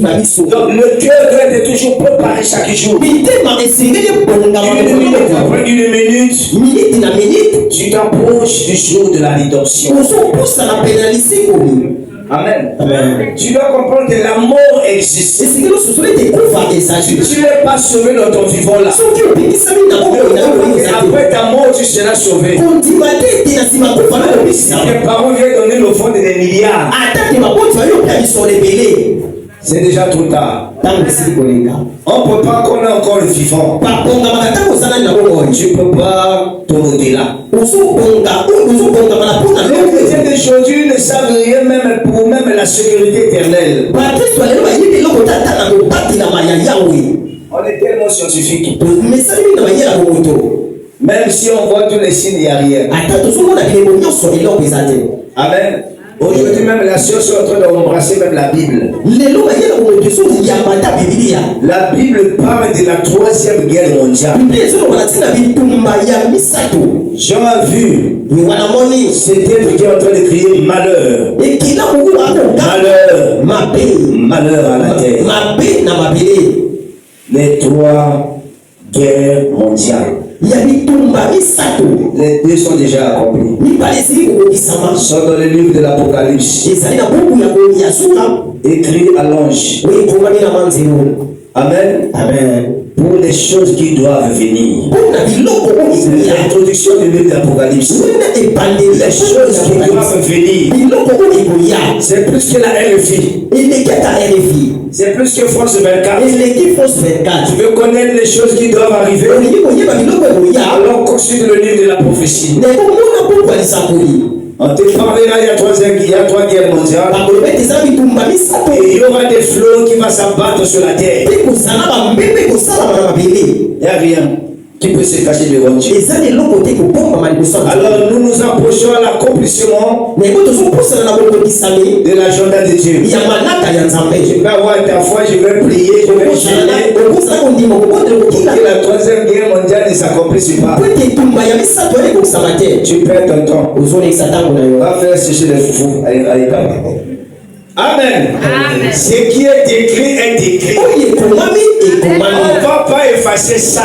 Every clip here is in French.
Donc le cœur doit être toujours préparé chaque jour. Une minute, tu t'approches du jour de la rédemption. Amen. Amen. Tu dois comprendre que la mort existe. Si tu n'es pas sauvé dans ton vivant là, après ta mort, tu seras sauvé. Si tes parents viennent donner l'offrande des milliards, c'est déjà trop tard. On ne peut pas qu'on est encore le vivant. Tu ne peux pas ton au-delà. Les chrétiens d'aujourd'hui ne savent rien même pour même la sécurité éternelle. On est tellement scientifique. Même si on voit tous les signes, il n'y a rien. Amen. Aujourd'hui même la science est en train d'embrasser même la Bible. La Bible parle de la 3e guerre mondiale. Jean a vu cet être qui est en train de crier malheur. Malheur à la terre. Les 3 guerres mondiales. Les 2 sont déjà accomplis. Sont dans le livre de l'Apocalypse. Écrit à l'ange. Amen. Amen. Pour les choses qui doivent venir. C'est l'introduction du livre de l'Apocalypse. Les choses qui doivent venir. C'est plus que la RFI. C'est plus que France 24. Tu veux connaître les choses qui doivent arriver? Alors consulte le livre de la prophétie. On te parlera il y a 3 guerres mondiales. Et il y aura des flots qui vont s'abattre sur la terre. Il n'y a rien qui peut se cacher devant Dieu. Alors nous nous approchons à l'accomplissement de l'agenda de Dieu. Je vais avoir ta foi, je vais prier, je vais jeûner pour que la 3e guerre mondiale ne s'accomplisse pas. Tu perds ton temps. Va faire sécher les foufous. Amen. Amen. Ce qui est écrit est écrit. On ne va pas effacer ça.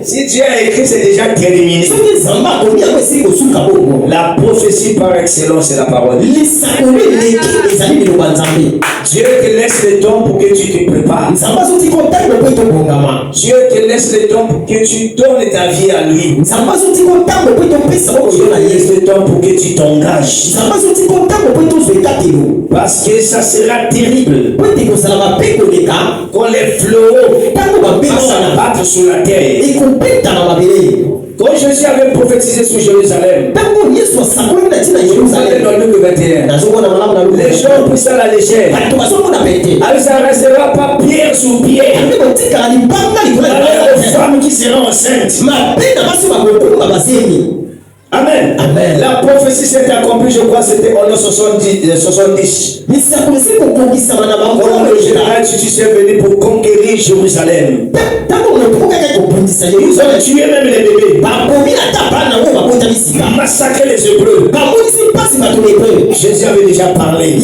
Si Dieu a écrit, c'est déjà terminé. La prophétie par excellence, c'est la parole. Dieu te laisse le temps pour que tu te prépares. Dieu te laisse le temps pour que tu donnes ta vie à lui. Dieu te laisse le temps pour que tu t'engages. Parce que ça sera terrible quand les fléaux vont s'abattre sur la terre. Quand Jésus avait prophétisé sur Jérusalem, dans Luc 21, les gens ont pris ça à la légère. Alors ça ne restera pas pierre sur pierre. Les femmes qui seront enceintes. Amen. Amen. La prophétie s'est accomplie, je crois, c'était en 70. Le général Titus est venu pour conquérir Jérusalem. Ils ont tué même les bébés. Massacré les Hébreux. Jésus avait déjà parlé.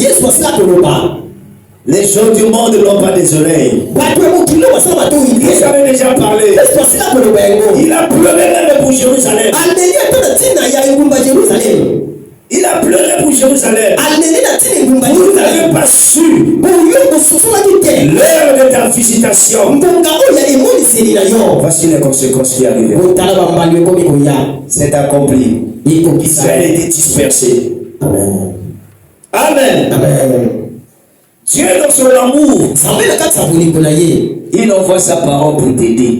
Les gens du monde n'ont pas des oreilles. Ils avaient déjà parlé. Il a pleuré même pour Jérusalem. Il a pleuré pour Jérusalem. Vous n'avez pas su l'heure de ta visitation. Voici les conséquences qui arrivent. C'est accompli. Israël a été dispersé. Amen. Amen. Amen. Dieu dans son amour, il envoie sa parole pour t'aider.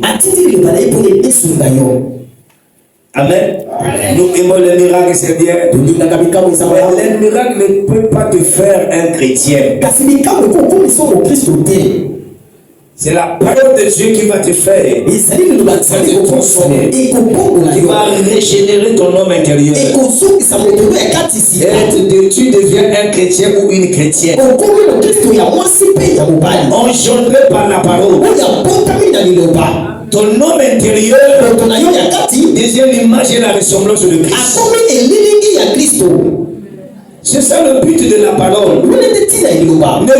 Amen. Nous aimons le miracle, c'est bien. Mais le miracle ne peut pas te faire un chrétien. C'est la parole de Dieu qui va te faire. Qui va régénérer ton homme intérieur. Et tu deviens un chrétien ou une chrétienne. Engendré par la parole. Ton homme intérieur devient l'image et la ressemblance de Christ. C'est ça le but de la parole. Ne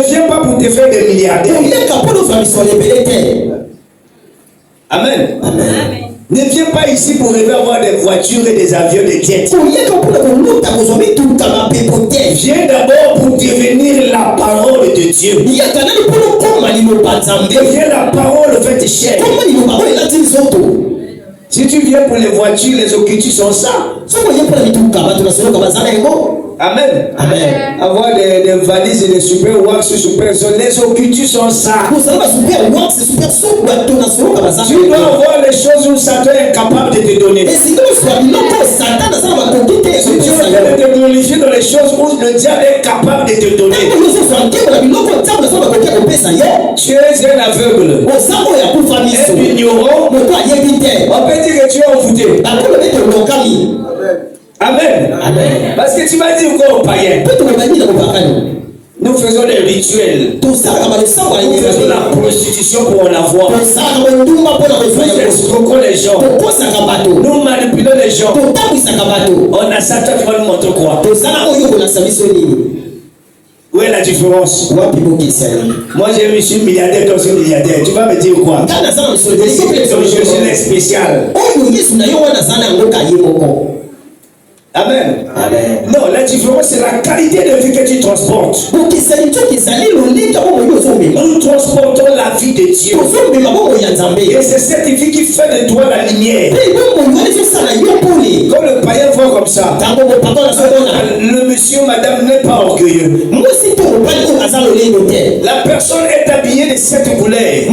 viens pas pour te faire des milliardaires. Amen. Amen. Ne viens pas ici pour rêver avoir des voitures et des avions, des jets. Viens d'abord pour devenir la parole de Dieu. Deviens la parole faite chair. Si tu viens pour les voitures, les occultes sont ça. Amen. Amen. Avoir des valises et des super wax, super sol, les occultes sont ça. Tu dois avoir les choses où Satan est capable de te donner. Si tu veux te glorifier dans les choses où le diable est capable de te donner. Tu es un aveugle, un ignorant. On peut dire que tu es envoûté. Amen. Amen. Parce que tu vas dire quoi aux païens? Nous faisons des rituels. Nous faisons la prostitution pour en avoir. Nous escroquons les gens. Nous manipulons les gens. On a ça, toi tu vas nous montrer quoi? Où est la différence? Moi je suis milliardaire, toi aussi milliardaire. Tu vas me dire quoi? Je suis spécial. Amen. Amen. Non, la différence c'est la qualité de vie que tu transportes. Nous transportons la vie de Dieu. Et c'est cette vie qui fait de toi la lumière. Comme le païen voit comme ça. Le monsieur, madame n'est pas orgueilleux. La personne est habillée de cette couleur.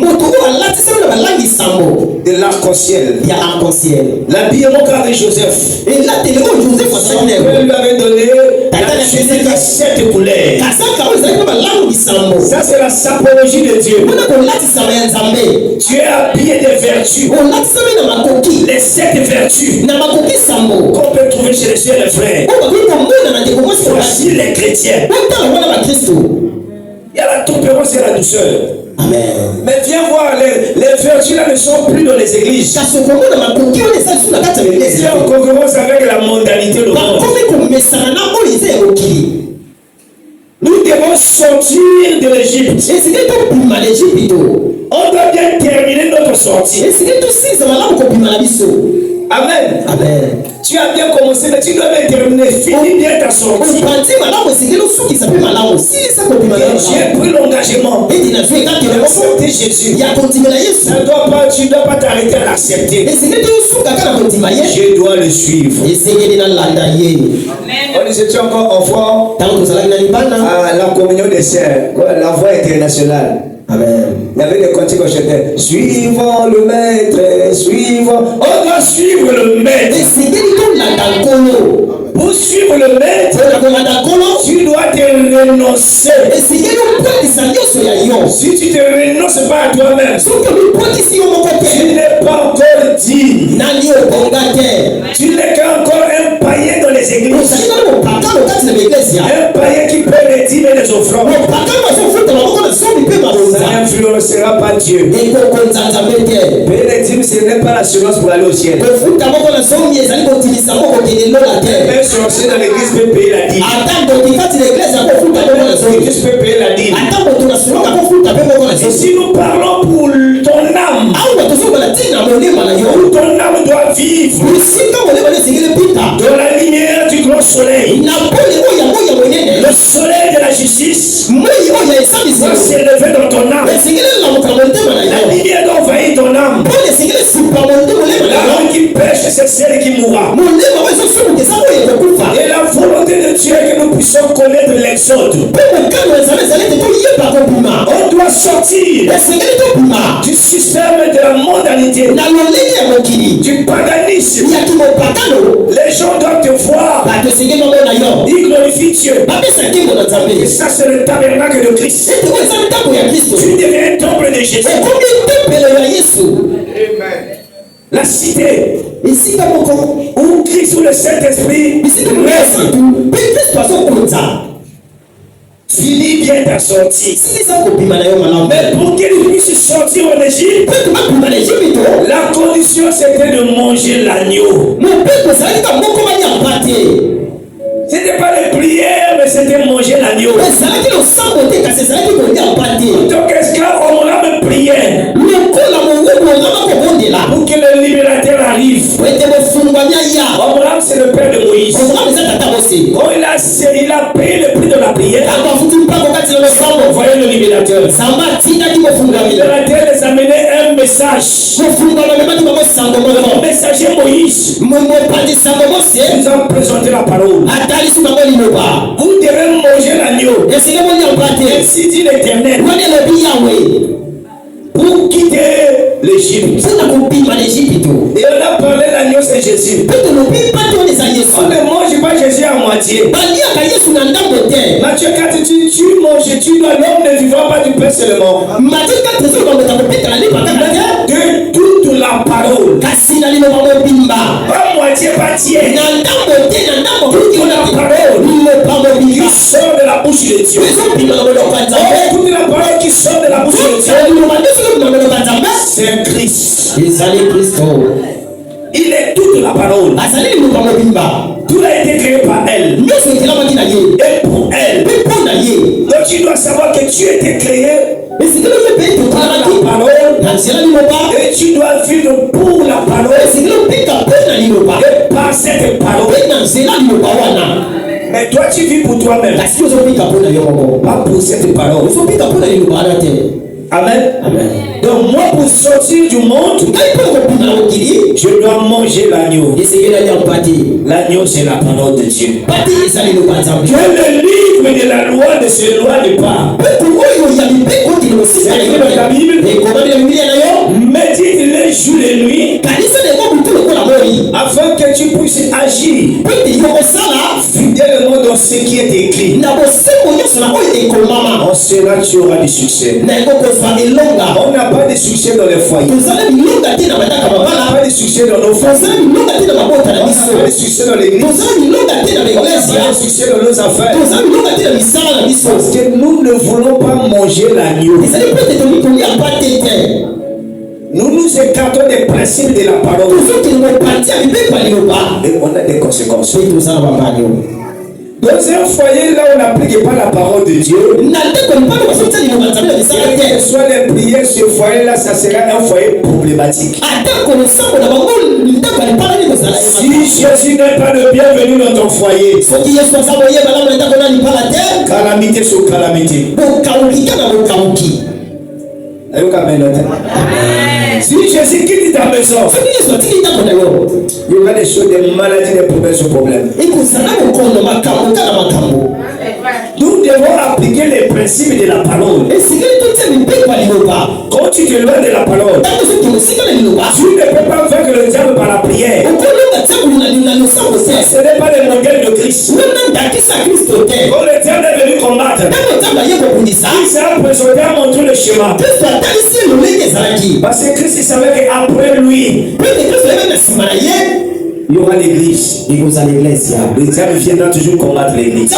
De l'arc-en-ciel. L'habillement qu'a de Joseph. Son père lui avait donné la sept couleurs. Ça c'est la sapologie de Dieu. Tu es habillé de vertus. Les sept vertus qu'on peut trouver chez les soeurs et les frères. Voici les chrétiens. Il y a la tempérance et la douceur. Amen. Mais viens voir, les vertus là ne sont plus dans les églises. C'est en concurrence avec la mondialité de monde. Nous devons sortir de l'Égypte. On doit bien terminer notre sortie. Amen. Amen. Tu as bien commencé, mais tu dois bien terminer. Finis bien ta sortie. J'ai pris l'engagement d'accepter Jésus. Tu ne dois pas t'arrêter à l'accepter. Je dois le suivre. On était encore enfant à la communion des sœurs, la voix internationale. Amen. Il y avait des cantiques qu'on chantait. Suivons le maître, suivons. On doit suivre le maître. Pour suivre le maître, tu dois te renoncer. Si tu te renonces pas à toi-même, tu n'es pas encore digne. Tu n'es qu'encore un païen dans les églises. Un païen qui paie les dîmes et les offrandes. Ça n'influencera pas Dieu. Payer les dîmes, ce n'est pas l'assurance pour aller au ciel. Un sorcier dans l'église peut payer la dîme. L'église peut payer la dîme. Et si nous parlons pour ton âme, ton âme doit vivre dans la lumière du grand soleil. Le soleil de la justice doit s'élever dans ton âme. La lumière doit envahir ton âme. L'âme qui pêche, c'est celle qui mourra. Et la volonté de Dieu est que nous puissions connaître l'exode. On doit sortir du système de la mondialité, du paganisme. Les gens doivent te voir. Ils glorifient Dieu. Et ça c'est le tabernacle de Christ. Tu deviens un temple de Jésus. Amen. La cité où Christ ou le Saint-Esprit reste. Finis bien ta sortie. Mais pour qu'il puisse sortir en Égypte, la condition c'était de manger l'agneau. Ce n'était pas les prières, mais Donc esclave, Abraham priait pour que le libérateur arrive. Abraham, c'est le père de Moïse. Quand il a payé le prix de la prière, vous voyez le libérateur. Le libérateur les a mené un message. Le messager Moïse nous a présenté la parole. Vous devez manger l'agneau. Ainsi dit l'Éternel. Pour quitter l'Égypte. Et on a parlé de l'agneau, c'est Jésus. On ne mange pas Jésus à moitié. Matthieu 4 dit, tu manges, tu dois, l'homme ne vivra pas du pain seulement. De toute la parole. Pas moitié, pas tiers. Toute la parole qui sort de la bouche de Dieu. Toute la parole qui sort de la bouche de Dieu. C'est Christ. Il est toute la parole. Tout a été créé par elle. Et pour elle. Donc tu dois savoir que tu as été créé par la parole. Et tu dois vivre pour la parole. Et par cette parole. Mais toi tu vis pour toi-même. Pas pour cette parole. Amen. Amen. Donc moi pour sortir du monde, je dois manger l'agneau. L'agneau c'est la parole de Dieu. Que le livre de la loi ne s'éloigne pas. C'est écrit dans la Bible. Médite les jours et nuits afin que tu puisses agir fidèlement dans ce qui est écrit. En cela tu auras du succès. On n'a pas de succès dans les foyers. On n'a pas de succès dans nos familles. On n'a pas de succès dans l'église. On n'a pas de succès dans nos affaires. Parce que nous ne voulons pas manger l'agneau. Nous nous écartons des principes de la parole. Et on a des conséquences. Dans un foyer là on n'applique pas la parole de Dieu, que soit les prières, ce foyer là ça sera un foyer problématique. Si Jésus n'est pas le bienvenu dans ton foyer, calamité sur calamité. Si Jésus quitte ta maison, il y aura des choses, des maladies, des problèmes sur problèmes. Nous devons appliquer les principes de la parole. Quand tu t'éloignes de la parole, tu ne peux pas vaincre le diable par la prière. Ce n'est pas le modèle de Christ. Quand le diable est venu combattre, il s'est présenté à montrer le schéma. Parce que Christ savait qu'après lui, il y aura l'église. Le diable viendra toujours combattre l'église.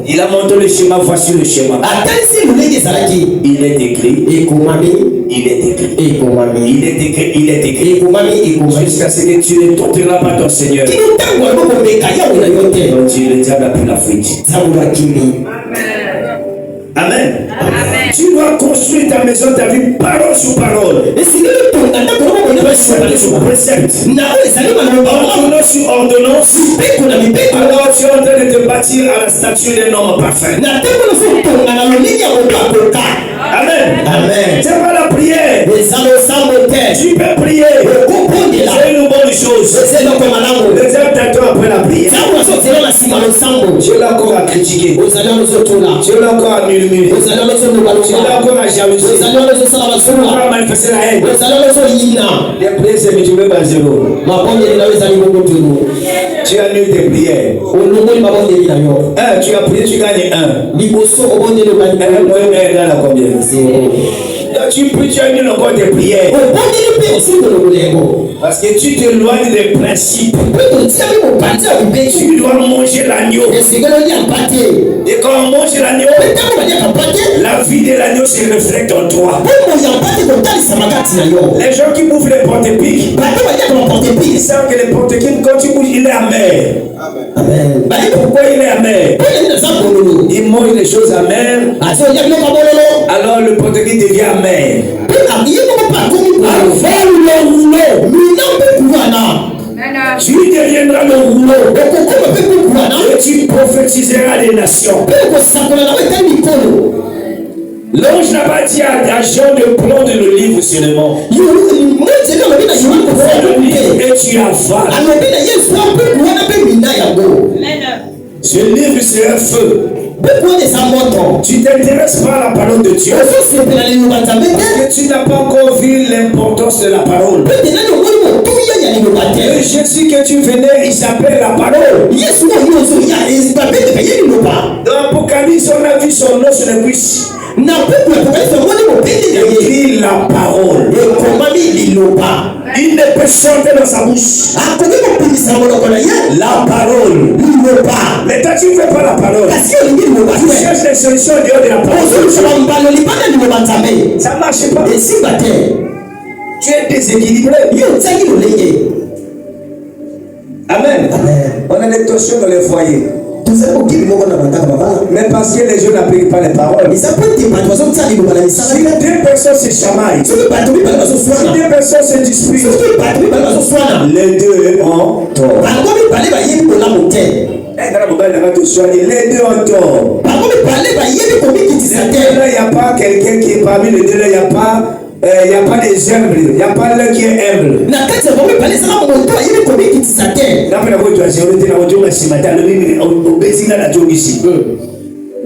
Il a montré le schéma, voici le schéma. Il est écrit. Il est écrit. Il est écrit. Jusqu'à ce que tu ne tenteras pas ton Seigneur. Donc le diable a pris la fuite. Amen. Amen. Tu dois construire ta maison, ta vie, parole sur parole. Précepte sur précepte. Ordonnance sur ordonnance. Alors tu es en train de te bâtir à la statue d'un homme parfait. Amen. Amen. C'est pas la prière. Tu peux prier. C'est une bonne chose. Le diable t'attend après la prière. Tu l'as encore à critiquer. Tu l'as encore à murmurer. Tu l'as encore à jalouser. Tu l'as encore à manifester la haine. Les prières c'est multiplié par zéro. Tu annules tes prières. Tu as prié, tu gagnes 1. Égale à combien? Donc tu pries, tu annules encore tes prières. Parce que tu t'éloignes des principes. Tu dois manger l'agneau. Et quand on mange l'agneau, la vie de l'agneau se reflète en toi. Les gens qui bouffent les porte-piques, ils savent que les porte-piques, quand tu bouges, il est amer. Amen. Pourquoi il est amer? Il mange des choses amères. Alors le porte-pique devient amer. Avant le rouleau, tu deviendras le rouleau et tu prophétiseras les nations. L'ange n'a pas dit à Jean de prendre le livre seulement. Tu prends le livre et tu avales. Ce livre c'est un feu. Tu t'intéresses pas à la parole de Dieu parce que tu n'as pas encore vu l'importance de la parole. Le Jésus que tu venais, il s'appelle la parole. Dans l'Apocalypse, on a vu son nom sur les cuisses. Il dit la parole. Il ne peut sortir dans sa bouche. La parole. Mais toi tu ne fais pas la parole. Tu cherches des solutions dehors de la parole. Ça ne marche pas. Tu es déséquilibré. Amen. On a des tensions dans les foyers. Mais parce que les gens n'appliquent pas les paroles. Si deux personnes se chamaillent, si deux personnes se disputent, les deux ont tort. Les deux ont tort. Il n'y a pas quelqu'un qui est parmi les deux, il n'y a pas des humbles, il n'y a pas l'un qui est humble.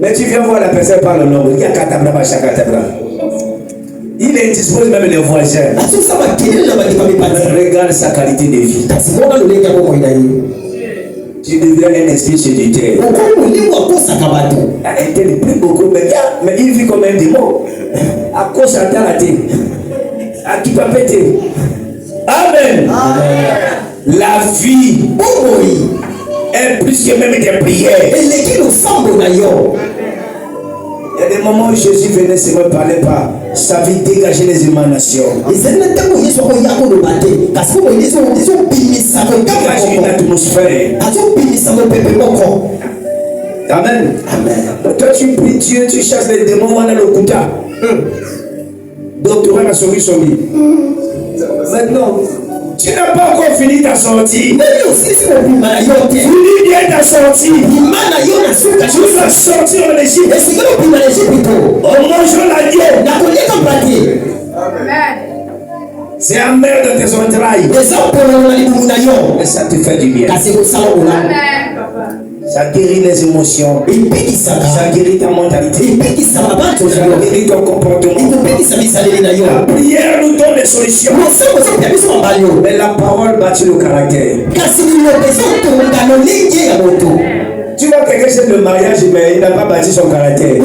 Mais tu viens voir la personne par le nom. Il indispose même les voisins. Regarde sa qualité de vie. Tu deviens un esprit séducteur. Il prie beaucoup, mais il vit comme un démon. À cause de la tête. À qui peut péter. Amen. La vie est plus que même des prières. Il y a des moments où Jésus venait se me parler pas. Sa vie dégageait les émanations. Dégage une atmosphère. Amen. Toi tu pries Dieu, tu chasses les démons dans le Kuta. Donc tu vas la sauver. Maintenant, tu n'as pas encore fini ta sortie. Finis bien ta sortie. Tu vas sortir en Égypte. En mangeant l'agneau. C'est amer dans tes entrailles. Mais ça te fait du bien. Ça guérit les émotions. Ça guérit ta mentalité. Ça guérit ton comportement. La prière nous donne des solutions. Mais la parole bâtit le caractère. Tu vois quelqu'un c'est le mariage, mais il n'a pas bâti son caractère. Tu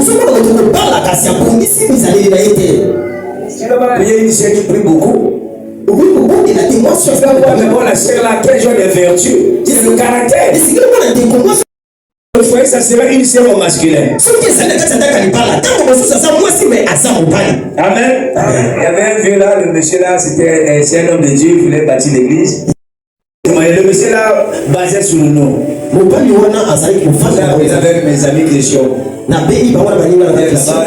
ne vas pas prier une sœur qui prie beaucoup. Tu vas voir d'abord la sœur là, quel genre de vertu. C'est le caractère. Ça sera une sœur masculine. Amen. Il y avait un vieux là, le monsieur là, c'est un homme de Dieu, il voulait bâtir l'église. Le monsieur là basé sur le nom. Avec mes amis chrétiens.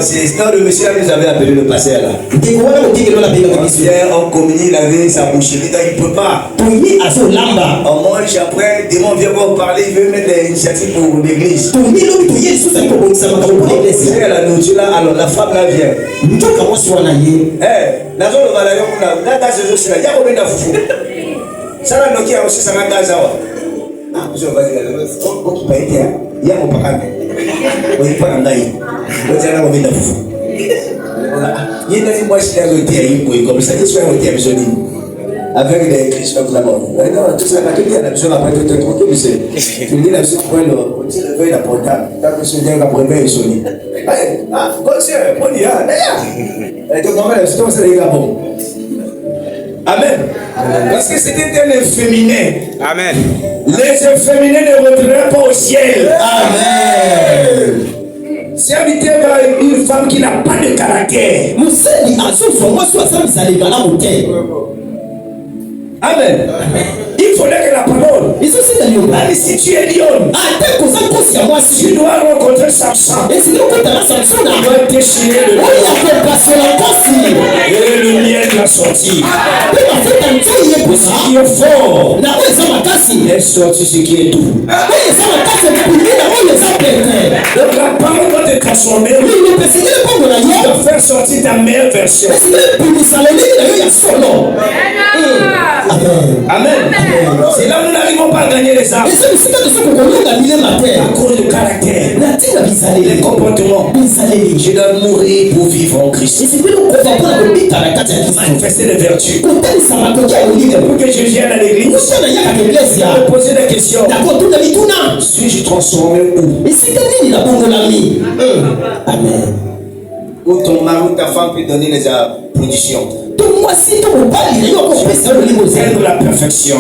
C'est le monsieur là nous avait appelé le pasteur là. On communie, il avait sa boucherie, il ne peut pas. On mange après, le démon vient pour parler, il veut mettre l'initiative pour l'église. La nourriture là, alors la femme là vient. Ça va aussi ça va Gaza. Ah, je vais dire, il y a mon papa. Oui, pas un gaï. Il y a un moment il y a une fois que je comme ça, je suis un avec des Christians là-bas. Non, tout ça, tu dis la mission après tout est tranquille. Tu dis la mission pour le lever la portable. T'as que ce dernier après bien sonné. Ah, monsieur, on y a. Et tout le monde, c'est comme ça les gars bon. Amen. Parce que c'était un efféminé. Amen. Les efféminés ne rentreront pas au ciel. Amen. C'est habité par une femme qui n'a pas de caractère. Amen. Il faudrait que la parole. Même si tu es lion, tu dois rencontrer Samson. Tu dois déchirer le lion. Et le miel va sortir. Ce qui est fort est sorti ce qui est doux. Donc la parole doit te transformer. Tu dois faire sortir ta meilleure version. Amen. C'est là où nous n'arrivons pas à gagner les âmes. À cause du caractère, les comportements. Je dois mourir pour vivre en Christ. Manifester les vertus. Pour que je vienne à l'église, je dois me poser des questions. Suis-je transformé où? Amen. Où ton mari ou ta femme peut donner les applaudissements. C'est la perfection.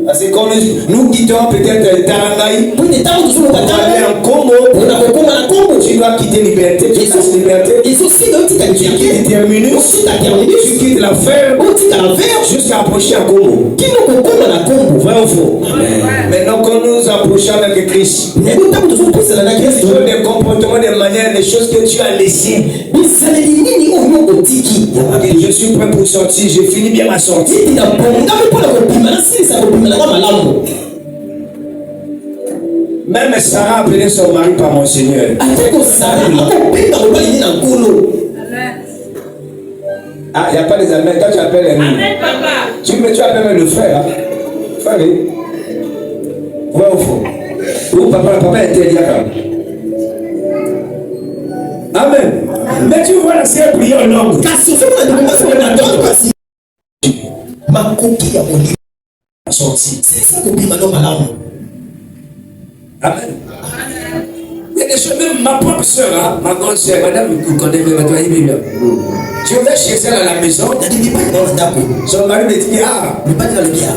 Parce que comme nous quittons peut-être Tarangaï, pour aller en Congo, tu dois quitter liberté. Tu quittes terminus, tu quittes la ferme jusqu'à approcher à Congo. Vrai ou faux? Maintenant, quand nous approchons avec Christ, des comportements, des manières, des choses que tu as laissées. Je suis prêt pour sortir, j'ai fini bien ma sortie. Même Sarah appelait son mari par mon Seigneur. Ah, il n'y a pas des amis. Quand tu appelles un ami, tu appelles même le frère. Frère, oui. Ouais ou faux? Ou papa était diacre. Amen. Mais tu vois la sœur prier en langue. Sorti. Amen. Il y a des choses, même ma propre soeur, hein, ma grande soeur, madame, vous connaissez bien. Je vais chez elle à la maison. Son mari me dit, ah, il pas dans le bien.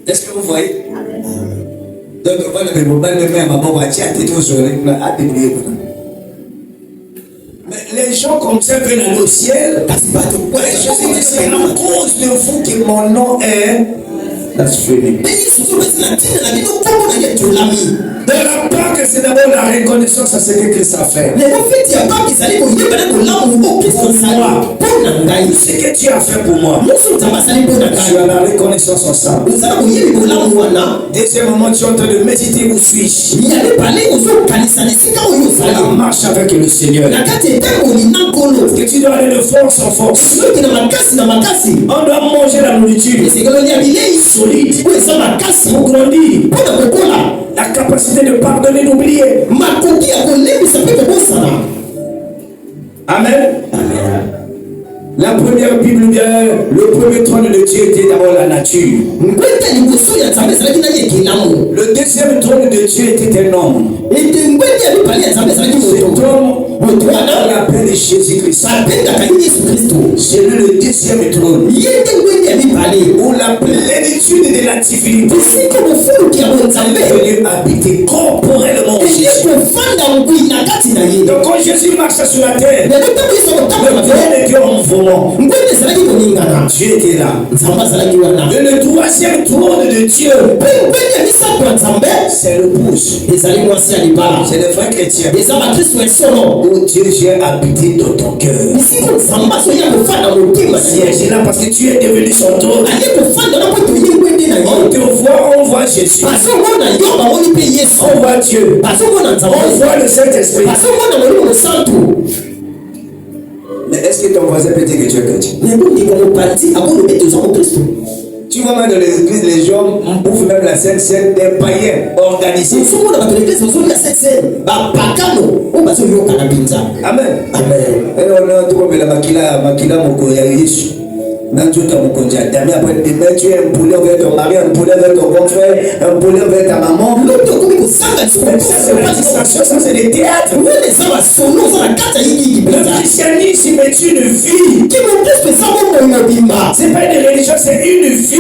Est-ce que vous voyez? Donc, mais les gens comme ça veulent aller au ciel. Jésus dit, c'est à cause de vous que mon nom est blasphémé. De la part que c'est d'abord la reconnaissance à ce que Christ a fait. Ce que tu as fait pour moi. Tu as la reconnaissance en ça. Deuxièmement, tu es en train de méditer où suis-je. La marche avec le Seigneur. Que tu dois aller de force en force. On doit manger la nourriture solide pour grandir. La capacité de pardonner, d'oublier. Amen. La première Bible, bien, le premier trône de Dieu était d'abord la nature. Le deuxième trône de Dieu était un homme. Cet homme, on l'appelle Jésus-Christ. C'est lui le deuxième trône. Où la plénitude de la divinité est venue habiter corporellement en Jésus. Donc quand Jésus marche sur la terre, le trône était en mouvement. Dieu était là. Et le troisième trône de Dieu, c'est le pouce. C'est le vrai chrétien. Où Dieu vient habiter dans ton cœur. C'est là parce que tu es devenu son trône. On te voit, on voit Jésus. On voit Dieu. On voit le Saint-Esprit. Mais est-ce que ton voisin peut dire que tu es chrétien? Tu vois même dans les églises, les gens bouffent même la scène des païens organisés. Amen. Amen. Et on a tout comme la makila moko ya Yesu. Demain après-demain, tu es un poulet avec ton mari, un poulet avec ton bon frère, un poulet avec ta maman. Ça c'est la distraction, ça c'est le théâtre. Le christianisme est une vie. C'est pas une religion, c'est une vie.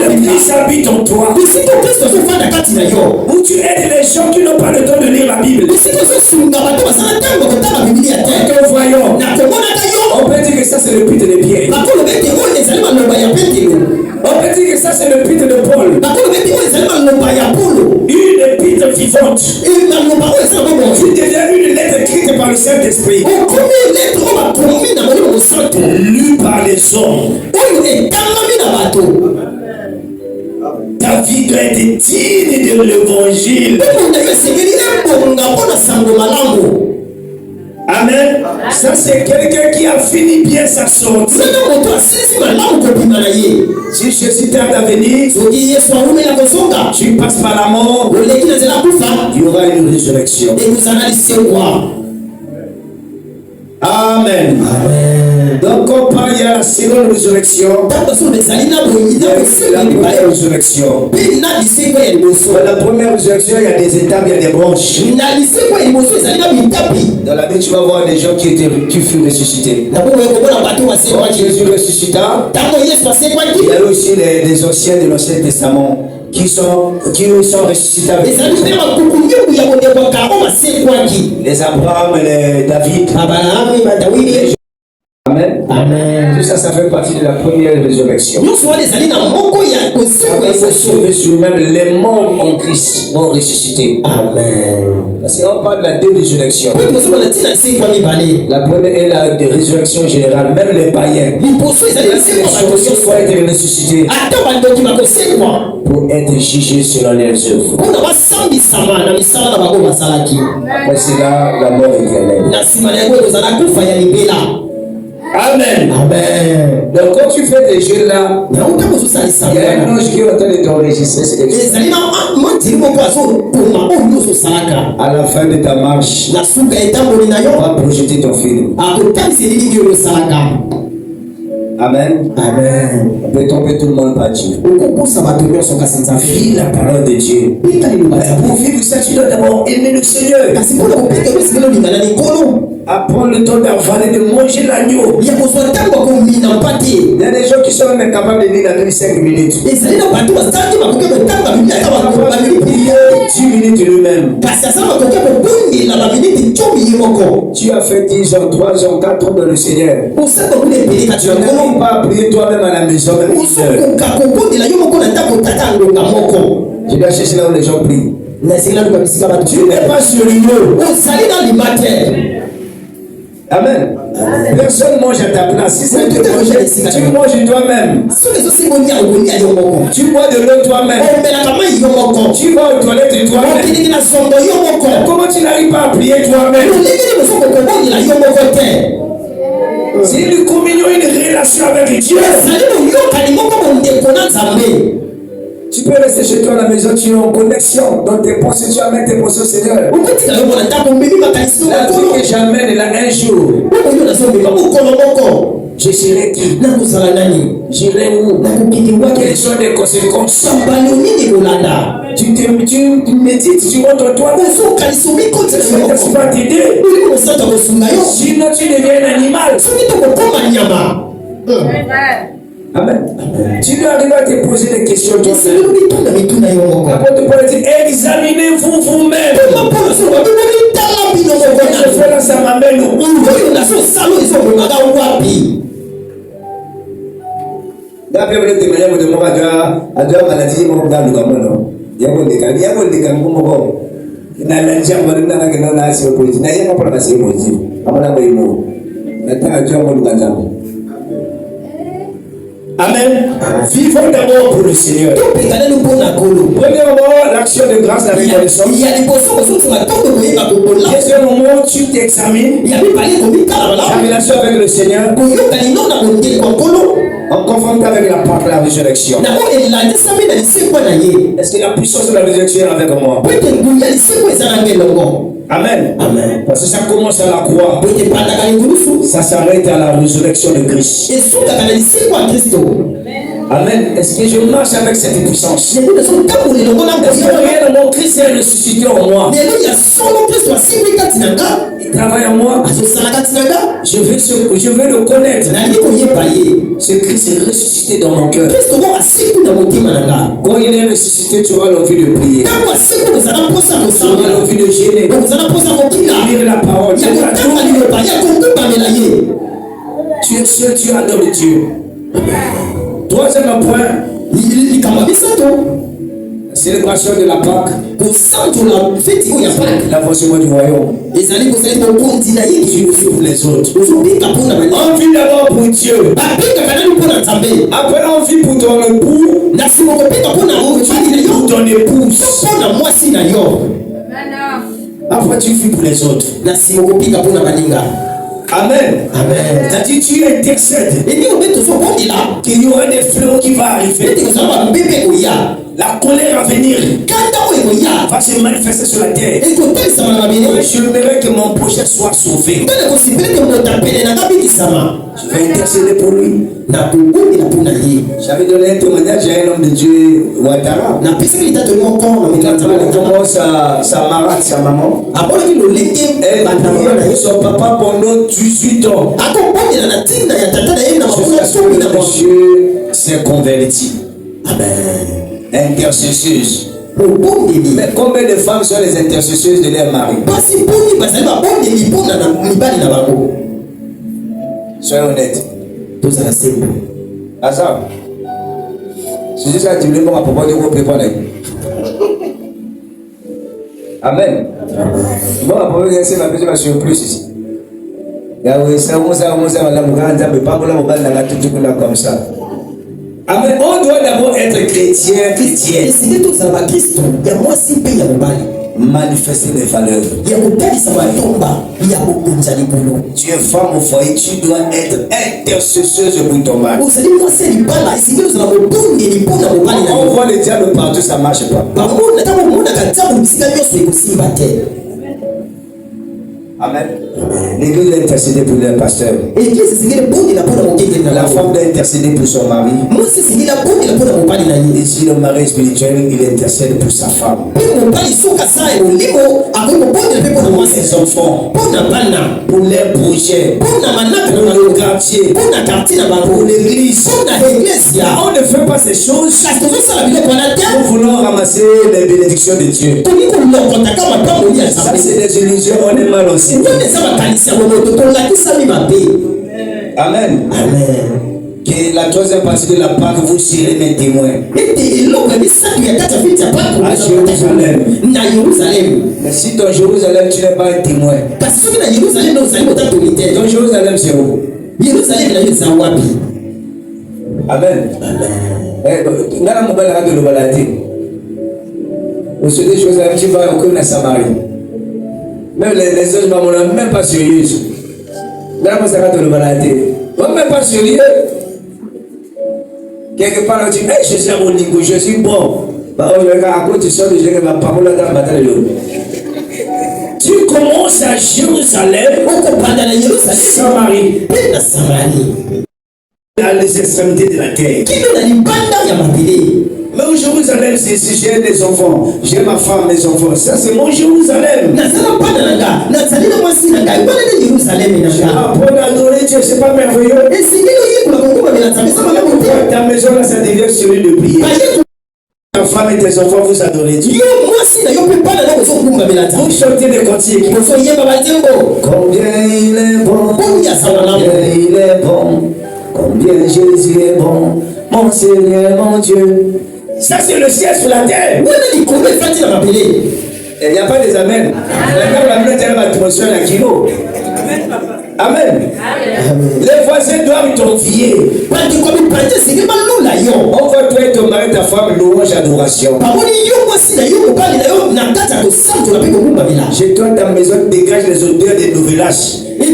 L'église habite en toi. Où tu aides les gens qui n'ont pas le temps de lire la Bible. Voyons. On peut dire que ça c'est le but de Pierre. On peut dire que ça c'est le but de Paul. Une épître vivante. Tu deviens une lettre écrite par le Saint-Esprit. Lue par les hommes. Ta vie doit être digne de l'évangile. Amen. Ça c'est quelqu'un qui a fini bien sa sortie. Si Jésus tarde à venir, tu passes par la mort, il y aura une résurrection. Amen. Amen. Donc on parle, il y a la seconde résurrection. La première résurrection. La première résurrection, il y a des étapes, il y a des branches. Dans la Bible, tu vas voir des gens qui furent ressuscités. Quand Jésus ressuscita, il y a aussi les anciens de l'Ancien Testament qui sont ressuscités avec les Abraham, les David. Amen. Amen. Tout ça, ça fait partie de la première résurrection. Même les morts en Christ vont ressusciter. Amen. Parce qu'on parle de la deux résurrections. La première est la résurrection générale. Même les païens. Les choses doivent être ressuscités pour être jugés selon leurs œuvres. Après cela, la mort éternelle. Amen. Amen. Donc quand tu fais des jeux là, il y a un ange qui est en train de t'enregistrer. C'est quelque chose. À la fin de ta marche, va projeter ton film. Amen. Amen. On peut tomber tout le monde par Dieu. Vis la parole de Dieu. Pour vivre ça, tu dois d'abord aimer le Seigneur. Apprendre le temps d'avaler, de manger l'agneau. Il y a des gens qui sont même incapables de lire la Bible 5 minutes. 10 minutes lui-même. Tu as fait 10 ans, 3 ans, 4 ans dans le Seigneur. Tu n'arrives pas à prier toi-même à la maison. Tu dois chercher là où les gens prient. Tu n'es pas sérieux. Amen. Personne mange à ta place. Si c'est tu manges toi-même. Tu bois de l'eau toi-même. Tu vas aux toilettes toi-même. Comment tu n'arrives pas à prier toi-même? C'est une communion, une relation avec Dieu. Tu peux rester chez toi à la maison, tu es en connexion. Dans tes pensées, tu amènes tes pensées au Seigneur. La vie que j'amène là un jour. Je serai qui? J'irai où? Quelles sont les conséquences? Tu médites, tu rentres en toi. Ça va t'aider. Sinon tu deviens un animal. Amen. Tu dois arriver à te poser des questions. L'apôtre Paul dit, examinez-vous vous-même. Je fais là, ça m'amène où? D'après le témoignage de mon maladie, mon gars, Amen. Vivons d'abord pour le Seigneur. Premièrement, l'action de grâce, la reconnaissance. Deuxième moment, tu t'examines ta relation avec le Seigneur en confrontant avec la part de la résurrection. Est-ce que la puissance de la résurrection est avec moi? Amen. Amen. Parce que ça commence à la croix. Ça s'arrête à la résurrection de Christ. Amen. Est-ce que je marche avec cette puissance? Christ est ressuscité en moi. Il travaille en moi. Je veux le connaître. Ce Christ est ressuscité dans mon cœur. Quand il est ressuscité, tu auras l'envie de prier. Tu auras l'envie de gêner. Lire la parole. Tu es seul, tu adores Dieu. Troisième point, célébration de la Pâque, l'avancement du royaume. Tu vis pour les autres. On vit d'abord pour Dieu. Après on vit pour ton époux, pour ton épouse. Après tu vis pour les autres. Amen. Amen. C'est-à-dire tu intercèdes qu'il y aura des fléaux qui vont arriver. La colère à venir va se manifester sur la terre. Je voudrais que mon prochain soit sauvé. Je vais intercéder pour lui. J'avais donné un témoignage à un homme de Dieu, Ouattara. Il commence sa marade, sa maman. Elle a prié son papa pendant 18 ans. Jusqu'à ce que le monsieur s'est converti. Amen. Intercesseuse. Mais combien de femmes sont les intercesseuses de leur mari? Soyez honnêtes. Azam. C'est juste que tu veux voir à propos de vos préparer. Amen. Bon, à propos de ça, ma petite surprise ici. Yahweh, ça, comme ça. Amen. On doit d'abord être chrétien. Manifester les valeurs. Tu es femme au foyer, tu dois être intercesseuse pour ton mari. On voit le diable partout, ça ne marche pas. Amen. L'église doit intercéder pour le pasteur. La femme doit intercéder pour son mari. Et si le mari est spirituel, il intercède pour sa femme. Pour ses enfants. Pour les projets. Pour le quartier. Pour l'église. On ne fait pas ces choses. Nous voulons ramasser les bénédictions de Dieu. Ça, c'est des illusions. On est mal aussi. Amen. Amen. Que la troisième partie de la Pâque, vous serez mes témoins. À Jérusalem. Mais si ton Jérusalem, tu n'es pas un témoin. Ton Jérusalem, c'est où? Amen. Tu vas au la Samarie. Même les autres mamans ne sont même pas sérieuses. Là, on s'arrête de le balader. On n'est même pas sérieux. Quelque part, on dit, hey, je suis au niveau, je suis bon. Tu commences à Jérusalem, Samarie, à les extrémités de la terre. Mais au Jérusalem, c'est si j'ai des enfants, j'ai ma femme, mes enfants, ça c'est mon Jérusalem. Apprendre à adorer Dieu, c'est pas merveilleux. Ta maison là, ça devient celui de prier. Ta femme et tes enfants, vous adorez Dieu. Vous chantez des cantiques. Combien il est bon, combien il est bon, combien Jésus est bon, mon Seigneur, mon Dieu. Ça c'est le ciel sur la terre. Il n'y a pas des amens. Amen. Les voisins doivent t'envier. On va toi et ton mari, ta femme, louange, adoration. Chez toi, ta maison dégage les odeurs des nouvelages. Mais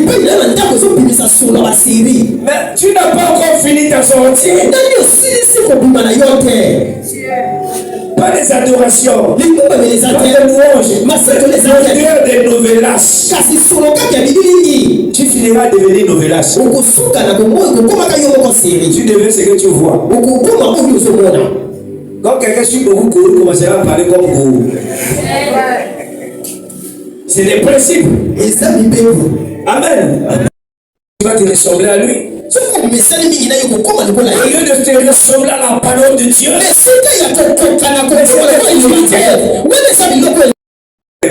tu n'as pas encore fini ta sortie. pas les adorations, pas les louanges, des novelas. Tu finiras à devenir novelas. Tu deviens ce que tu vois. Quand quelqu'un suit beaucoup Gourou, commencera à parler comme Gourou. C'est des principes. Amen. Tu vas te ressembler à lui. Au lieu de te ressembler à la parole de Dieu.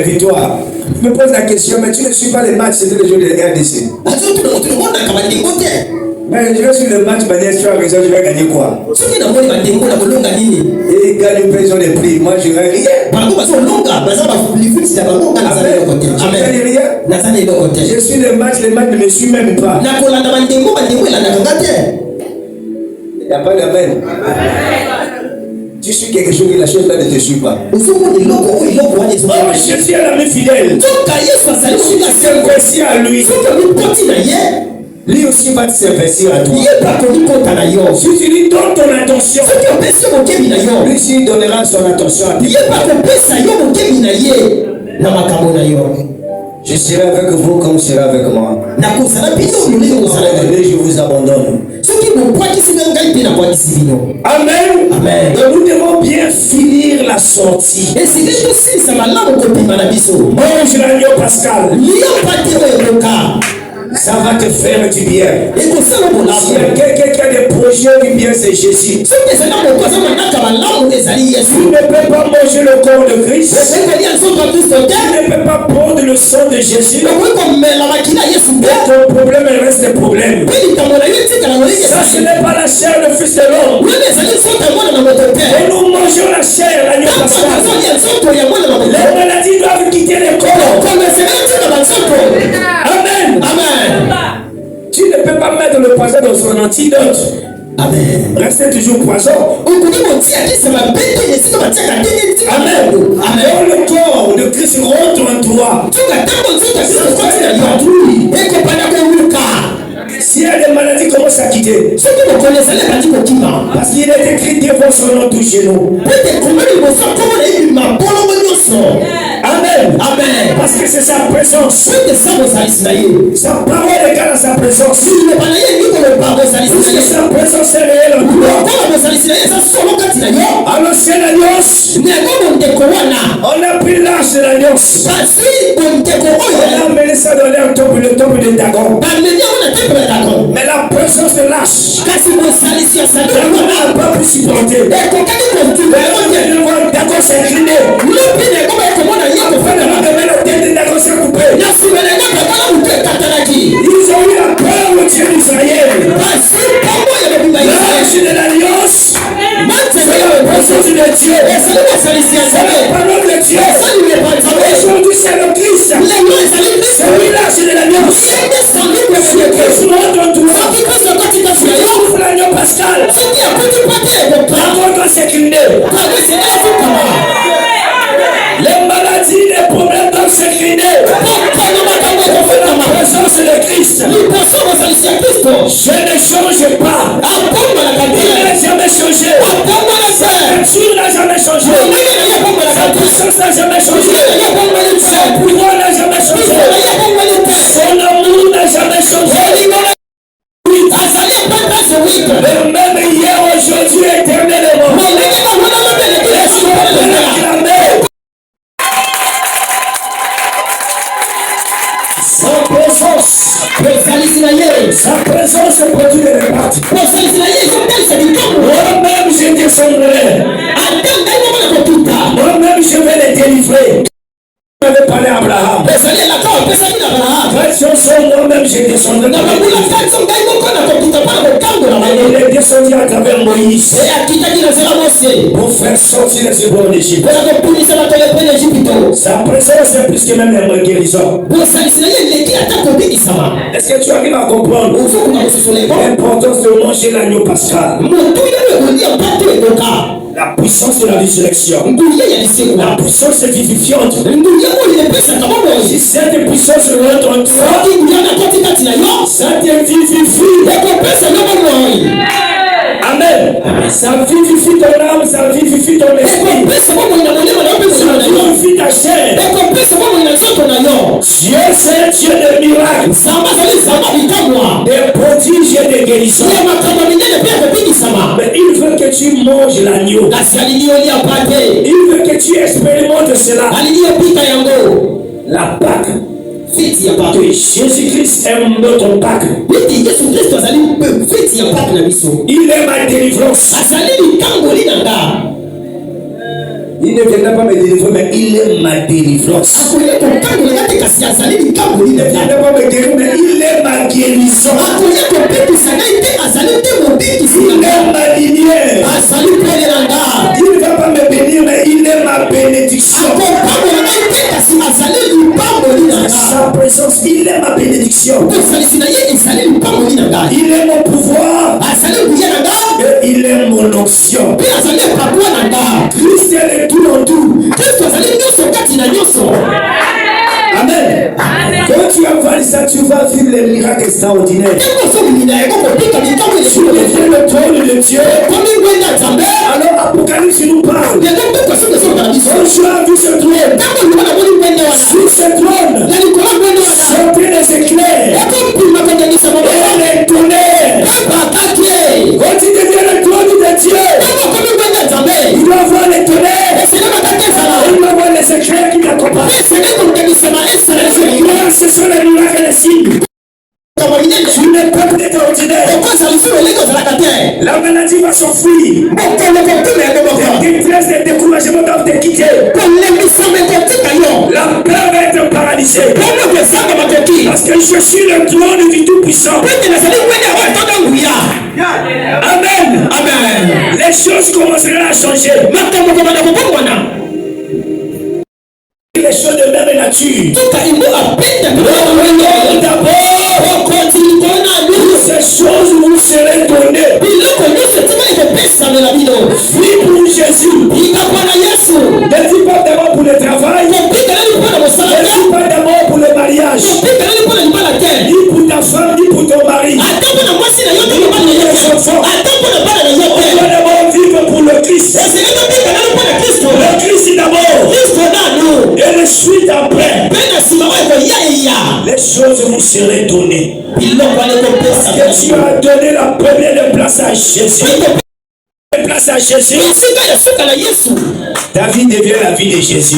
Victoire. Je me pose la question, mais tu ne suis pas les matchs, c'était le jour de RDC. Mais je vais sur le match, tu as raison, je vais gagner quoi? Et ils gagnent une personne de prix, moi je vais rien. Je suis le match ne me suit même pas. Il n'y a pas d'amen. Tu suis quelque chose et la chose là ne te suit pas. Oh, Jésus est l'ami fidèle. Tu s'investis à lui. Lui aussi va te s'investir à toi. Si tu lui donnes ton attention, lui aussi donnera son attention à toi. Je serai avec vous comme vous serez avec moi. Je vous abandonne. Amen. Amen. Donc nous devons bien finir la sortie. Mange l'agneau pascal. Ça va te faire du bien. S'il y a quelqu'un qui a des projets du bien, c'est Jésus. Tu ne peux pas manger le corps de Christ. Tu ne peux pas prendre le sang de Jésus. Ton problème reste un problème. Ça, ce n'est pas la chair du Fils de l'homme. Et nous mangeons la chair, l'agneau pascal. Les maladies doivent quitter le corps. Amen. Amen. Tu ne peux pas mettre le poison dans son antidote. Amen. Restez toujours poison. Amen. Amen. Le corps de Christ rentre en toi. S'il y a des maladies, commence à quitter. Parce qu'il est écrit devant son nom tout chez nous. Amen. Amen. Parce que c'est sa présence. Sa parole égale à sa présence. Parce que sa présence est réelle en toi. À l'ancienne alliance, on a pris l'âge de l'alliance. On a amené ça dans le temple de Dagon. Mais la présence de l'âge, on n'a pas pu supporter. Dagon s'est incliné. Ils ont eu la peur au Dieu d'Israël. L'âge de l'alliance, c'est la présence de Dieu. C'est la parole de Dieu. Aujourd'hui c'est le Christ. C'est lui l'âge de l'alliance. Le Christ rentre en toi. Souffle l'agneau pascal. Dagon doit s'incliner. Les maladies, les problèmes doivent s'incliner. La présence de Christ. Je ne change pas. Il n'a jamais changé. Sa nature n'a jamais changé. Sa puissance n'a jamais changé. Son pouvoir n'a jamais changé. Son amour n'a jamais changé. Le même hier, aujourd'hui, éternellement. Est-ce qu'on peut l'acclamer? Sa présence produit des réparties. Moi-même je descendrai. Moi-même je vais les délivrer. Je vais parler à Abraham. Moi-même je descendrai. Il est descendu à travers Moïse pour faire sortir les Hébreux d'Égypte. Sa présence est plus que même un guérison. Est-ce que tu arrives à comprendre l'importance de manger l'agneau pascal? La puissance de la résurrection. La puissance vivifiante. Si cette puissance rentre en toi, ça te vivifie. Amen. Ça vivifie ton âme, ça vivifie ton esprit. Ça vivifie ta chair. Dieu, c'est un Dieu de miracles, de prodiges et de guérisons. Mais il veut que tu manges l'agneau. Il veut que tu expérimentes cela. La Pâque. Que Jésus-Christ aime notre Pâque. Il est ma délivrance. Il ne viendra pas me délivrer, mais il est ma délivrance. Il ne viendra pas me guérir, mais il est ma guérison. Il est ma lumière. Il ne va pas me bénir, mais il est ma bénédiction. Sa présence, il est ma bénédiction. Il est mon pouvoir. Et il est mon onction. Christ est le tout en tout. Amen. Quand tu avales ça, tu vas vivre les miracles extraordinaires. Tu deviens le trône de Dieu. Alors Apocalypse nous parle. Quand tu as vu ce trône, sur ce trône, sortez les éclairs et les tonnerres. Quand tu deviens le trône de Dieu, il doit avoir les tonnerres, il doit avoir les éclairs qui t'accompagnent. Ce sont les miracles et les signes. Tu n'es pas peut-être ordinaire. La maladie va s'enfuir. Les détresses, les découragements doivent te quitter. La peur va être paralysée. Parce que je suis le trône du Tout-Puissant. Amen. Amen. Les choses commenceront à changer. Les choses de même nature. D'abord, ces choses vous serez données. Vie pour Jésus. Ne dis pas d'abord pour le travail. Ne dis pas d'abord pour le mariage. Ni pour ta femme, ni pour ton mari. Ni pour tes enfants. On doit d'abord vivre pour le Christ. Le Christ d'abord. Et le suite après. Les choses vous seront données. Parce que tu as donné la première place à Jésus. Place à Jésus. Ta vie devient la vie de Jésus.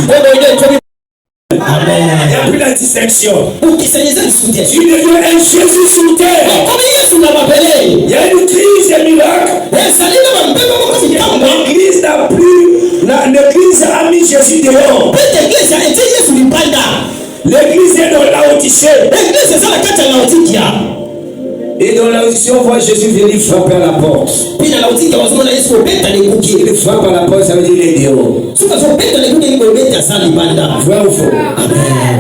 Amen. Il n'y a plus la distinction. Tu deviens un Jésus sur terre. Il y a une crise des miracles. L'église a mis Jésus dehors. L'église est dans Laodicée. Et dans Laodicée, on voit Jésus venir frapper à la porte. Il frappe à la porte, ça veut dire qu'il est dehors. Vrai ou faux?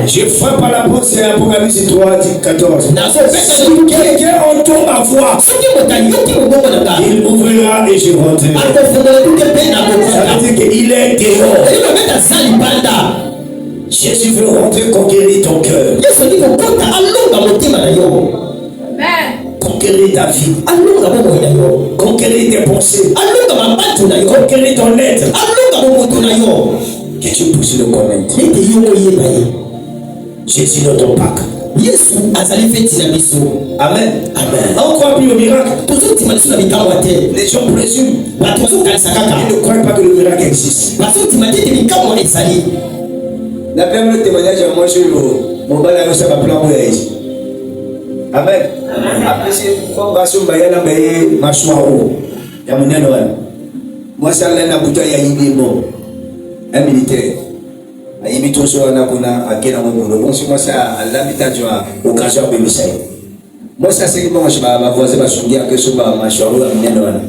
Je frappe à la porte, c'est Apocalypse 3, 14. Si quelqu'un entend ma voix, il ouvrira et je rentrerai. Ça veut dire qu'il est dehors. Jésus veut rentrer, conquérir ton cœur. Conquérir ta vie. Conquérir tes pensées. Conquérir ton être. Que tu puisses le connaître. Jésus notre Pâque. Amen. Amen. On croit plus au miracle. Les gens présument. Ils ne croient pas que le miracle existe. D'après le témoignage, moi je suis mon balai, ça va plan. Amen. Après, c'est comme Bassou Bayana Baye, Machouaro. Moi, ça l'a bouteille à Yibimo, un militaire. À Yibito, on a à Kenamono. Moi, ça, à l'habitation, au Kajar Bémissaï. Moi, ça, c'est que moi, je vais avoir ma souvenir que ce soit Machouaro à Mianoana.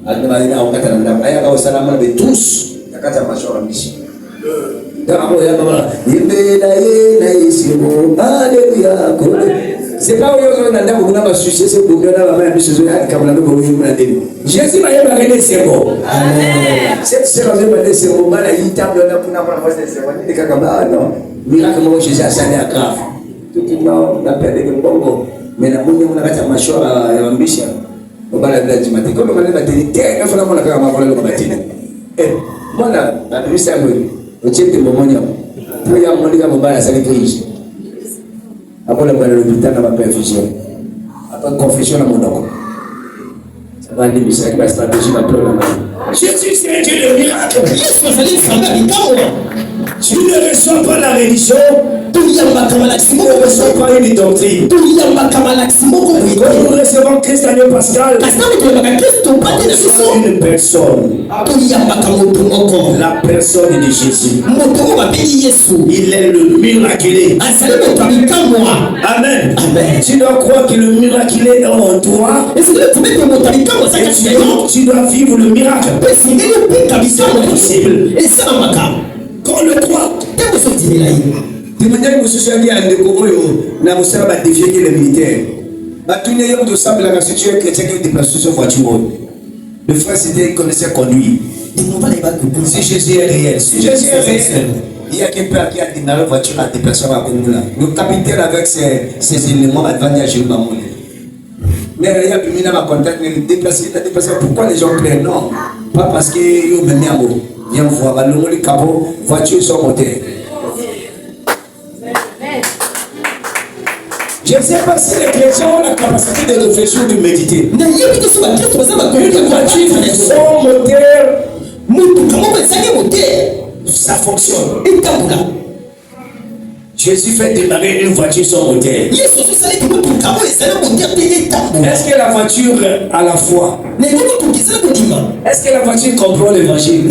À Namalina, au Katanam, à au Salaman de tous, à Katamachouaro à Missi. C'est pas où on a un succès, c'est pour que la main de Jésus a camarade pour vous. Jésus m'a révélé c'est bon. Cette séance de c'est bon. Mal à y table là pour n'avoir pas de séance. Il est capable. Non. Miracle moi Jésus a sané à grave. Tout le monde n'a perdu le bongo. Mais la bonne on a fait ma choix à ambition. On va la dire matin. Comme on va la dire, il faut la voir la caméra le matin. Moi là, la police a vu. Au tiers de moment là, pour y avoir mon gars, mon bal à sa crise. Après la balle de l'hôpital, on va faire fusion. Après confession à mon oncle. Ça va aller, mais c'est la stratégie ma peur là. Jésus, c'est un Dieu de miracle. Tu ne reçois pas la religion, tu ne reçois pas une doctrine. Quand nous recevons Christ à Pascal, une personne, la personne de Jésus. Il est le miraculé. Amen. Tu dois croire que le miraculé est en toi. Et tu dois vivre le miracle. Possible. Quand le croit, de manière que vous soyez à l'école, vous avez défié les militaires. Tous les gens qui savent la situation chrétienne qui déplacent sur voiture. Le frère c'était connaissait conduire. Si Jésus est réel, si Jésus est réel, il y a quelqu'un qui a démarré la voiture à déplacer à Congola. Le capitaine avec ses éléments va venir à Jérusalem. Mais il y a pu venir à contact, déplacer. Pourquoi les gens plaignent? Non, pas parce qu'ils ont mené à mot. Viens voir, le mot du capot, voiture sur moteur. Je ne sais pas si les chrétiens ont la capacité de réfléchir ou de méditer. Une voiture sans moteur, ça fonctionne. Jésus fait démarrer une voiture sans moteur. Est-ce que la voiture a la foi? Est-ce que la voiture comprend l'évangile?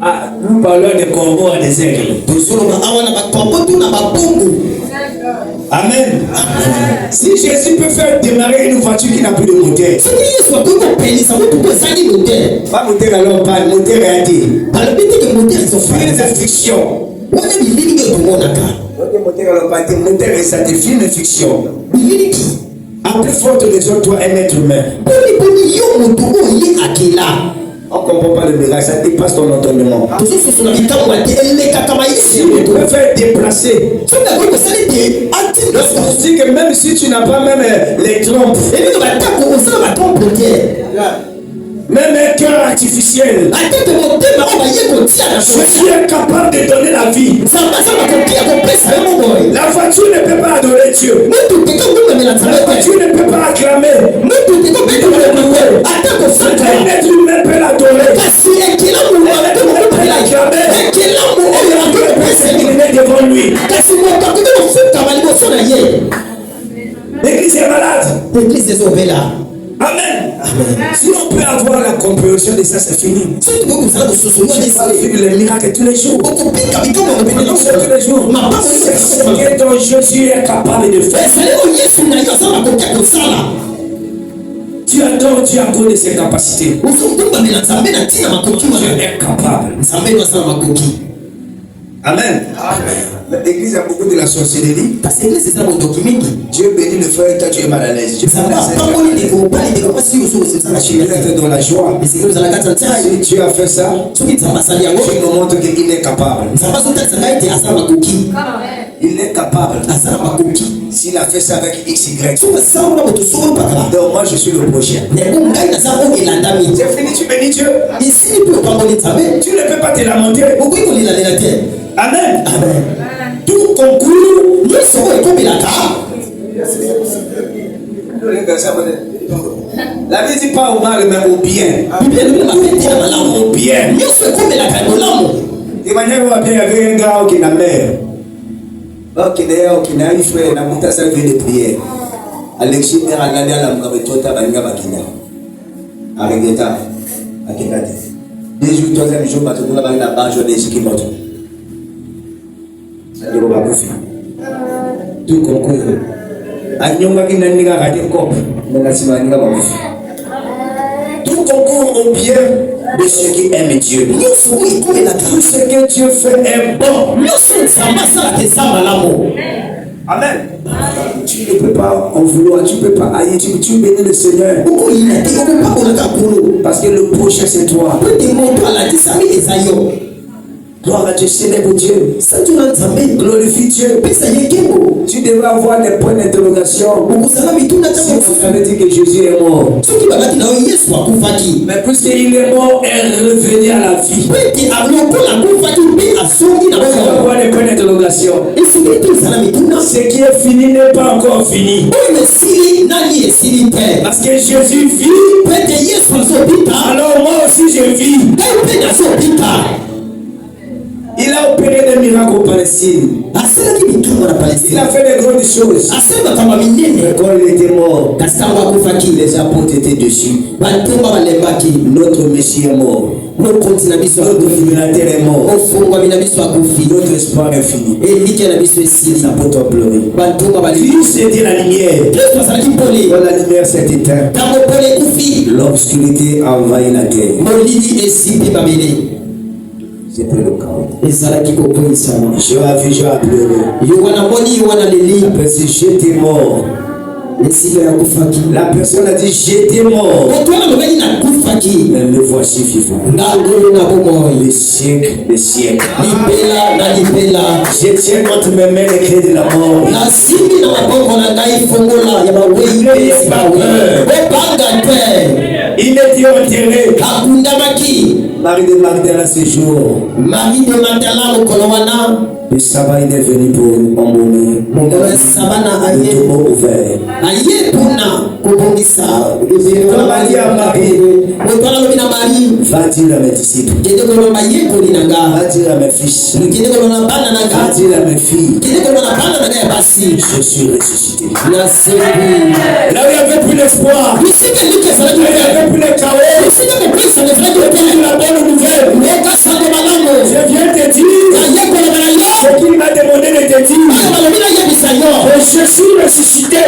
Ah, nous parlons des corbeaux et des aigles. Amen. Si Jésus peut faire démarrer une voiture qui n'a plus de moteur, pas moteur alors, pas moteur réalité. Ils ont fait des frictions. Moteur et ça défie une fiction. En plus forte des autres, toi, un être humain. On ne comprend pas le miracle, ça dépasse ton entendement. Si tu peux faire déplacer, je dis que même si tu n'as pas même les trompes, même un cœur artificiel, Jésus est capable de donner la vie. La voiture ne peut pas adorer Dieu. La voiture ne peut pas acclamer. Un être humain peut l'adorer. Il peut l'acclamer. Il peut s'incliner devant lui. L'église est malade. Amen. Si on peut avoir la compréhension de ça, c'est fini. Je vais vivre les miracles tous les jours. Tous les jours. C'est ce dont Jésus est capable de faire. Tu adores Dieu à cause de ses capacités. Dieu est capable. Amen. L'église a beaucoup de la sorcellerie. Dieu bénit le frère et toi tu es mal à l'aise. Tu es dans la joie. Si Dieu a fait ça, tu me montres qu'il est capable. Il est capable. S'il a fait ça avec XY. Donc moi je suis le prochain. C'est fini, tu bénis Dieu. Tu ne peux pas te lamenter. Amen. Tout concours, la vie dit pas au mal, mais au bien. Au bien. De manière où il y avait un gars qui n'a mère. Qui n'a eu frère, n'a monté sa vie de prière. Alexis est regardé à la Mabetota, Banga Bakina. Arrêtez-ta. Akinati. 2 jours, 3e jour, Batouna Banga Banjo, des qui montent. Tout concours. Tout concours au bien de ceux qui aiment Dieu. Tout ce que Dieu fait est bon. Amen. Tu ne peux pas en vouloir, tu ne peux pas haïr, tu bénis le Seigneur. Parce que le prochain c'est toi. Gloire à Dieu, célèbre Dieu. Glorifie Dieu. Tu devrais avoir des points d'interrogation. Si vous avez dit que Jésus est mort. Mais puisqu'il est mort et revenu à la vie. On va avoir des points d'interrogation. Ce qui est fini n'est pas encore fini. Parce que Jésus vit. Alors moi aussi je vis. Il a opéré des miracles au Palestine. Il a fait des grandes choses. Mais quand il était mort, les apôtres étaient dessus. Notre Messie est mort. Notre libérateur est mort. Notre espoir est fini. Les apôtres ont pleuré. Christ était la lumière. Quand la lumière s'est éteinte, l'obscurité a envahi la terre. C'était le chaos. J'ai pleuré. Après, si j'étais mort. La personne a dit j'étais mort. Mais me voici vivant. Les siècles, les siècles. Je tiens entre mes mains les clés de la mort. N'ayez pas peur. Il était enterré. Marie de Magdala ce jour. Le sabbat il est venu pour emmener. Le tombeau ouvert. Marie à Marie. Va dire à mes disciples. Va dire à mes fils. Va dire à mes filles. Je suis ressuscité. Là où il n'y avait plus d'espoir. Là où il n'y avait plus de chaos. La bonne nouvelle. Je viens te dire ce qu'il m'a demandé de te dire. Je suis ressuscité.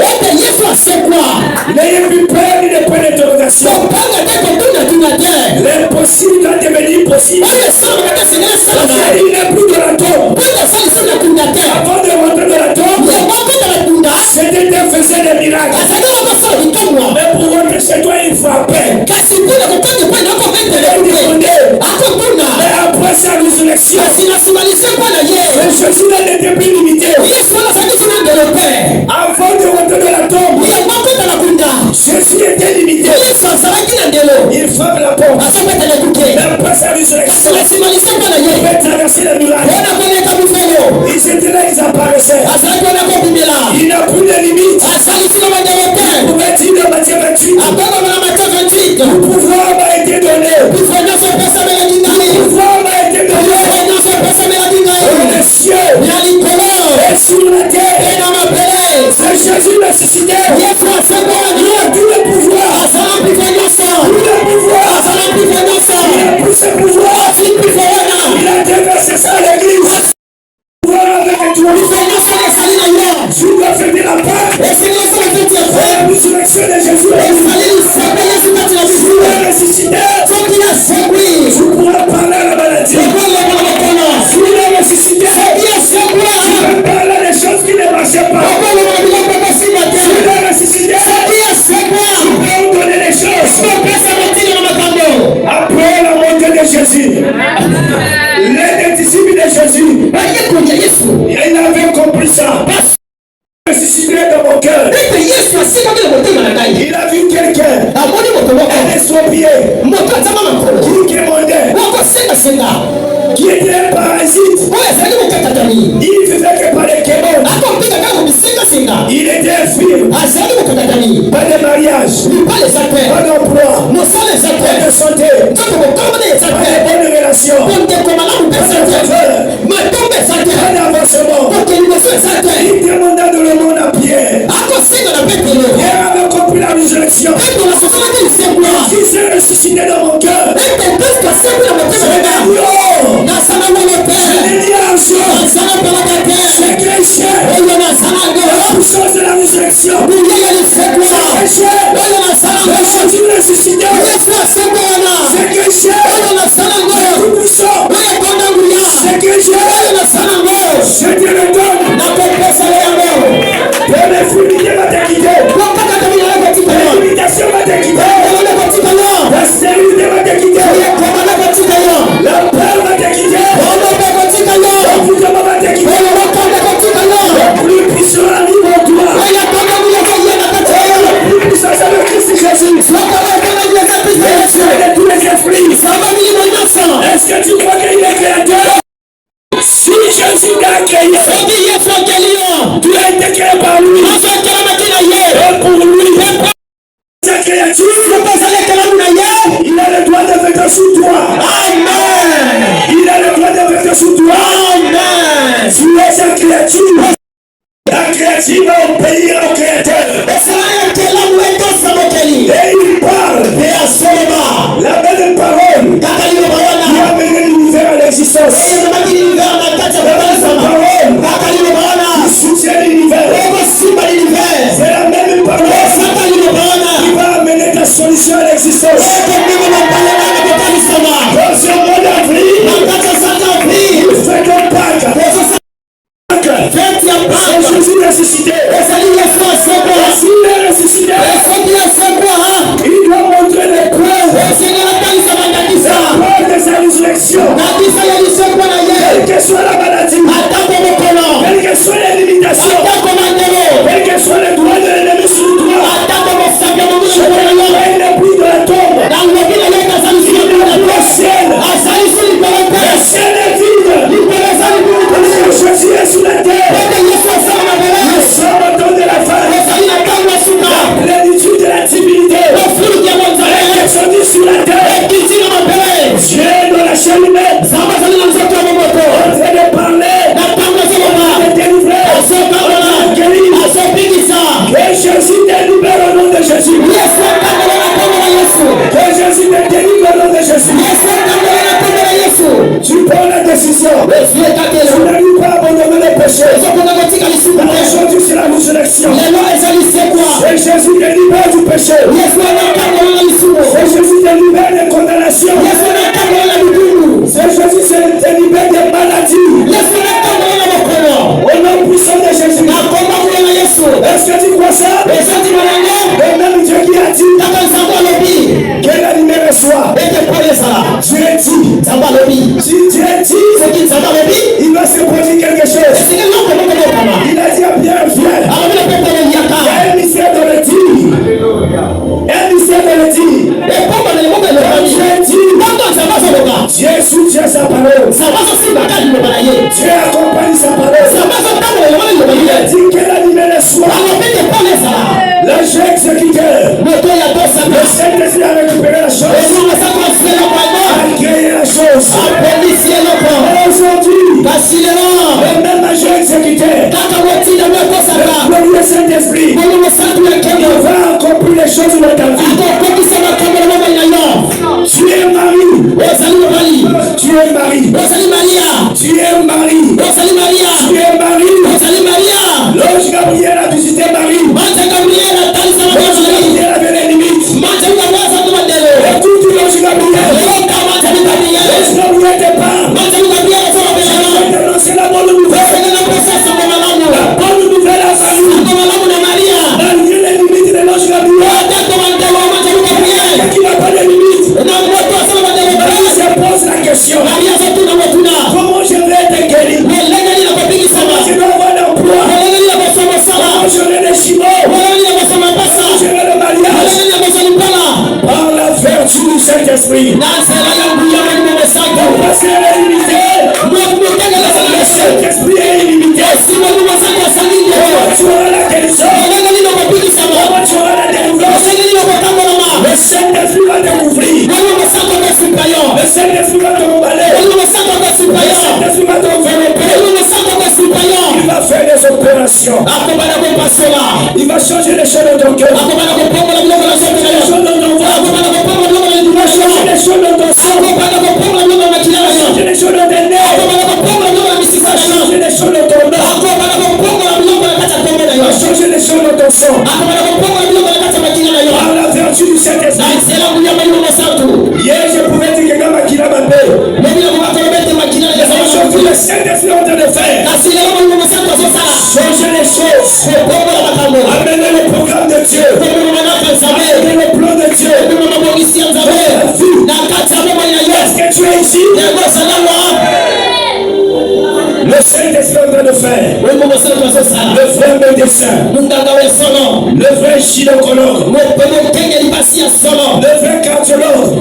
N'ayez plus peur ni de point d'interrogation. L'impossible va devenir possible. Il n'est plus dans la tombe. Avant de rentrer dans la tombe, c'était de faire des miracles. Mais pour rentrer chez toi, il faut appeler. Mais après sa résurrection, Jésus n'était plus limité. Avant de rentrer dans la tombe, Jésus était limité. Il frappe la porte. Mais après sa résurrection, il peut traverser la muraille. Ils étaient là, ils apparaissaient. Il n'a plus de limite. Il pouvait dire dans Matthieu 28. Le pouvoir m'a été donné. Le pouvoir m'a été donné. Dans les cieux et sur la terre. C'est Jésus ressuscité. Il a tout le pouvoir. Tout le pouvoir. Il a pris ce pouvoir. Il a déversé ça à l'église. Tu dois fermer la porte. La résurrection de Jésus. Tu dois ressusciter. Tu pourras parler à la maladie. Tu dois ressusciter. Tu peux parler des choses qui ne marchaient pas. Tu dois ressusciter. Tu peux donner les choses. Après la montée de Jésus, les disciples de Jésus, ils avaient compris ça. Ressuscité dans mon cœur. Il a vu quelqu'un, un estropié, qui demandait, qui était un parasite. Il vivait que par les démons. Il était infirme. Pas de mariage, pas d'emploi, pas de santé, pas de bonnes relations, pas de faveur, pas d'avancement. Il demanda de le monde à Pierre. Pierre avait compris la résurrection. Il s'est ressuscité dans mon cœur. C'est péché. La puissance de la résurrection. C'est Jésus ressuscité. C'est péché. Tout puissant. C'est péché. Je te le donne. Ton infirmité va te quitter. Ta limitation va te quitter. Ta stérilité va te quitter. La paix Jésus t'a créé, tu as été créé par lui. Et pour lui, sa créature, il a le droit de vêtir sous toi. Amen. Il a le droit de vêtir sous toi. Amen. Tu es sa créature. La créature va obéir au Créateur. Et il parle. La même parole qui a amené l'univers à l'existence. La même parole qui soutient l'univers. C'est la même parole qui va amener ta solution à l'existence. Dans ce monde d'avril, il fait ton Pâques. C'est Jésus ressuscité. S'il est ressuscité, il doit montrer les preuves. La preuve de sa résurrection. Quelle que soit la maladie, quelle que soit les limitations, quel que soit le droit de l'ennemi sur toi, je vais enlever le bruit de la tombe. Le ciel est vide. Jésus est sur la terre. Nous sommes au temps de la fin. La plénitude de la divinité. Descendu sur la terre. Dieu dans la chair humaine. En train de parler. De délivrer. De guérir. Que Jésus te libère au nom de Jésus. Que Jésus te délivre au nom de Jésus. Tu prends la décision. Tu n'arrives pas à abandonner les péchés. Aujourd'hui c'est la résurrection. C'est Jésus te libère du péché. C'est Jésus te libère des condamnations. C'est Jésus te libère des maladies. Au nom puissant de Jésus. Est-ce que tu crois ça? Le même Dieu qui a dit que l'animé reçoit. Dieu dit. Si Dieu dit, il va se produire quelque chose. Il a dit à Pierre, viens. Il y a un mystère dans le dit. Un mystère dans le dit. Dieu soutient sa parole. Dieu accompagne sa parole. Il a dit que l'animé reçoit. L'ange exécuteur. Le Saint-Esprit a récupéré la chose. A créé la chose. Aujourd'hui, le même ange exécuteur, le glorieux Saint-Esprit, il va accomplir les choses dans ta vie. Tu es Marie. Tu es Marie. Tu es Marie. Tu es Marie. L'ange Gabriel a visité Marie. L'ange Gabriel avait les limites. Et tout l'ange Gabriel. L'ange Gabriel te parle. Je vais t'annoncer la bonne nouvelle. La bonne nouvelle à Marie. Malgré les limites de l'ange Gabriel. Qui n'a pas de limites. Marie se pose la question. Comment je vais être guéri? Comment je vais avoir l'emploi? Comment j'aurai les chevaux? Comment j'aurai le mariage? Par la vertu du Saint-Esprit. Parce qu'elle est limitée. Le Saint-Esprit est illimité. Comment tu auras la guérison? Comment tu auras la délivrance? Le Saint-Esprit va te couvrir. Le Saint-Esprit va te remballer. Le Saint-Esprit va t'envelopper. Il va faire des opérations. Il va changer les choses dans ton cœur. Il va changer les choses dans ton ventre. Il va changer les choses dans ton sang. Il va changer les choses dans tes nerfs. Il va changer les choses dans ton âme. Il va changer les choses dans ton sang. Par la vertu du Saint-Esprit. Hier, je pouvais dire que quand Makila m'appelle, aujourd'hui le Saint-Esprit est en train de faire. Changer les choses. Amener le programme de Dieu. Amener le plan de Dieu. Est-ce que tu es ici? Le Saint-Esprit est en train de faire. Le vrai médecin. Le vrai gynécologue. Le vrai cardiologue.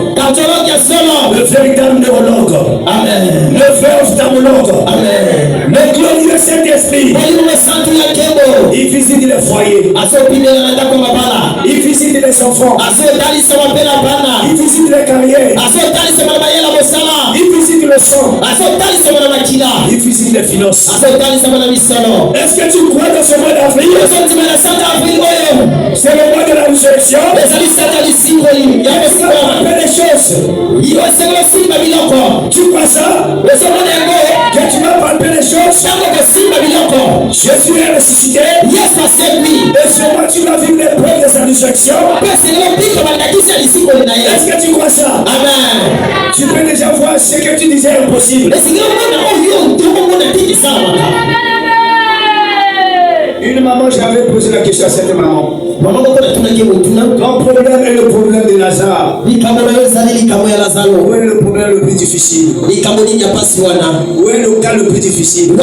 Le véritable neurologue. Amen. Le vrai ophtalmologue. Amen. visite les foyers. Il visite les enfants. Il visite les carrières. Il visite le sang. Il visite les finances. Est-ce que tu crois que ce mois d'avril, c'est le mois de la résurrection? Les choses. Tu crois ça? Que tu vas palper les choses. Jésus est ressuscité. Et sur moi tu vas vivre l'épreuve de sa résurrection. Est-ce que tu crois ça? Amen. Tu peux déjà voir ce que tu disais impossible. Une maman, j'avais posé la question à cette maman. Ton problème est le problème de Lazare. Où est le problème le plus difficile? Où est le cas le plus difficile?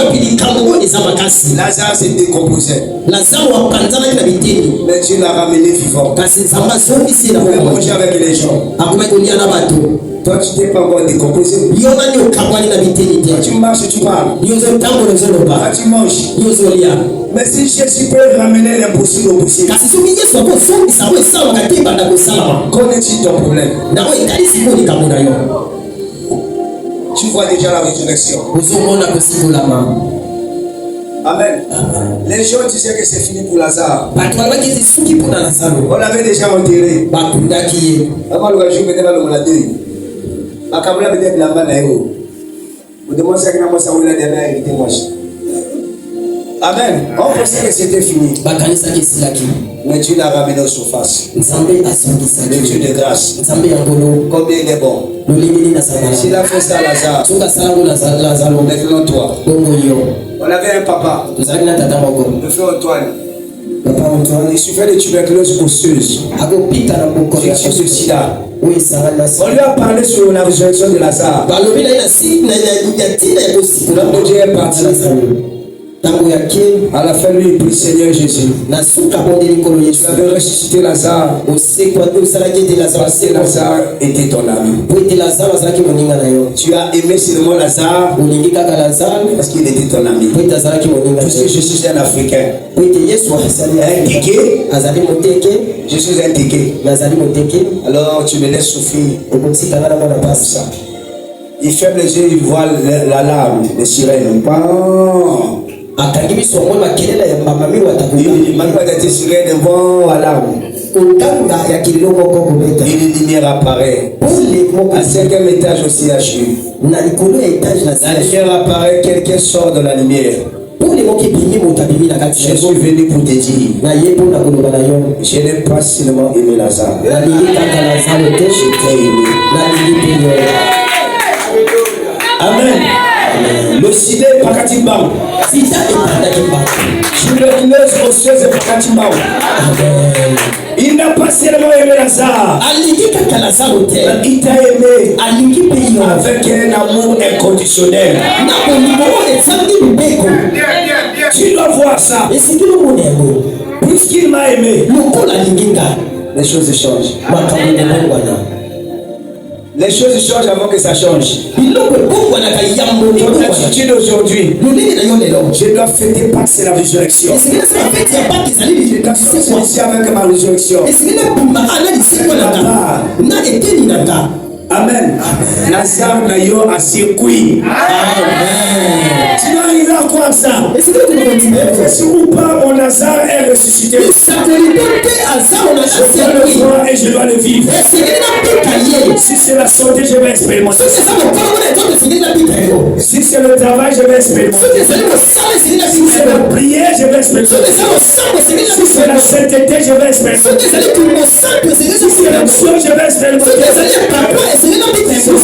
Lazare s'est décomposé. Mais Dieu l'a ramené vivant. Il a mangé avec les gens. Toi, tu t'es pas encore décomposé. Quand tu marches, tu parles. Quand tu manges. Mais si Jésus peut ramener l'impossible au possible, connais-tu ton problème? Tu vois déjà la résurrection. Amen. Les gens disaient que c'est fini pour Lazare. On l'avait déjà enterré. Amen. On pensait que c'était fini. Mais Dieu l'a ramené aux surfaces. Le Dieu de grâce. Combien il est bon. S'il a fait ça à Lazare, maintenant toi. On avait un papa. Le frère Antoine. Il souffrait de tuberculose osseuse. Virus de sida. On lui a parlé sur la résurrection de Lazare. Dieu est parti. À la fin, lui, il prie Seigneur Jésus. Tu avais ressuscité Lazare. Parce que Lazare était ton ami. Tu as aimé seulement Lazare parce qu'il était ton ami. Parce que je suis un Africain. Un ticket. Je suis un ticket. Alors tu me laisses souffrir. Il ferme les yeux, il voit l'alarme, les sirènes. Il m'a pas été sirène, bon alarme. Et les lumières apparaissent. À 5e étage au CHU. La lumière apparaît, quelqu'un sort de la lumière. Je suis venu pour te dire, je n'ai pas seulement aimé Lazare. Je t'ai aimé. Amen. Le sida est Pakatimbao. Tuberculose osseuse est Pakatimbao. Il n'a pas seulement aimé Lazare. Il t'a aimé avec un amour inconditionnel. Tu dois voir ça. Puisqu'il m'a aimé, les choses changent. Les choses changent avant que ça change. Ton attitude aujourd'hui, je dois fêter Pâques, c'est la résurrection. Je dois sortir avec ma résurrection. Amen. Lazare n'a eu à circuit. Tu vas arriver à croire ça. Si ou pas, mon Lazare est ressuscité. Je dois le voir et je dois le vivre. Si c'est la santé, je vais expérimenter. Si c'est le travail, je vais expérimenter. Si c'est la prière, je vais expérimenter. Si c'est la sainteté, je vais expérimenter. Si c'est l'action, je vais expérimenter. Si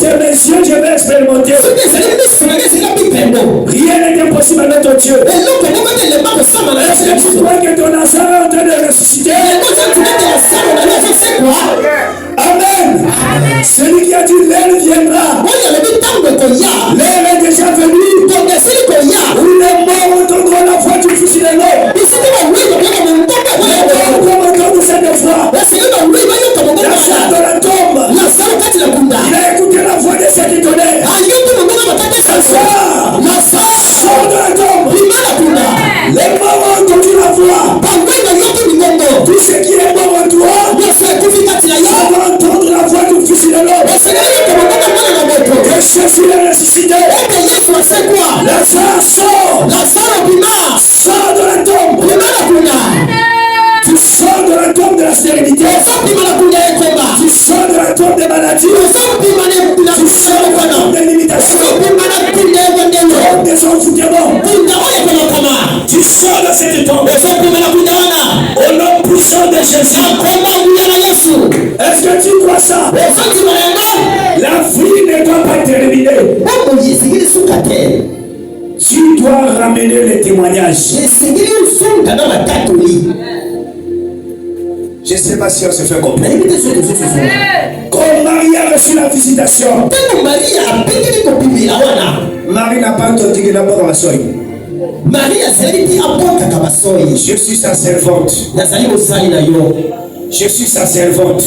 c'est mes yeux, je vais expérimenter. Rien n'est impossible à notre Dieu. Est-ce que tu crois que ton Lazare est en train de ressusciter? Amen. Celui qui a dit l'air viendra. L'air est déjà venu. Où les morts entendront la voix du Fils de l'homme. Les morts entendront cette voix. Lazare dans la tombe. Il a écouté la voix de cet étonné. Lazare, sors de la tombe. Les morts ont entendu la voix. Jésus est ressuscité. Lazare sort. Sors de la tombe. Tu sors de la tombe de la stérilité. Tu sors de la tombe des maladies. Tu sors de la tombe des limitations. Tombe des envoûtements. Tu sors de cette tombe. Au nom puissant de Jésus. Est-ce que tu crois ça? La vie ne doit pas terminer. Tu dois ramener les témoignages. Je ne sais pas si on se fait comprendre. Quand Marie a reçu la visitation, Marie n'a pas entendu que d'abord la soie. Je suis sa servante. Je suis sa servante.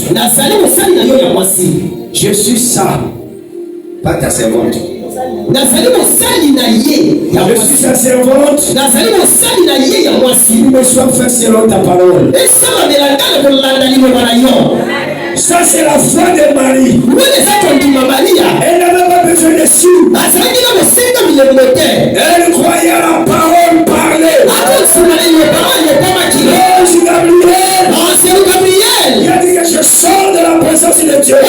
Je suis ça. Pas ta servante. Je suis sa servante. Il me soit fait selon ta parole. Ça c'est la foi de Marie. Elle n'avait pas besoin de sous. Elle croyait à la parole parlée. Gabriel. Il a dit que je sors de la présence de Dieu. Il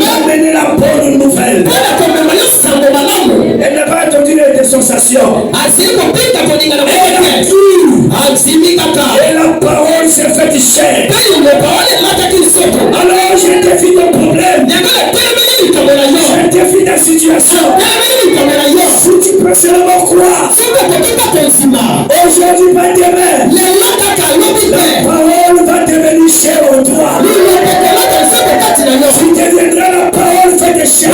a amené la bonne nouvelle. Elle n'a pas attendu les sensations. Et la parole s'est faite chair. Alors je défie ton problème. Je défie ta situation. Si tu peux seulement croire. Aujourd'hui, pas demain. La parole va devenir chair en toi. Tu deviendras la parole faite chair.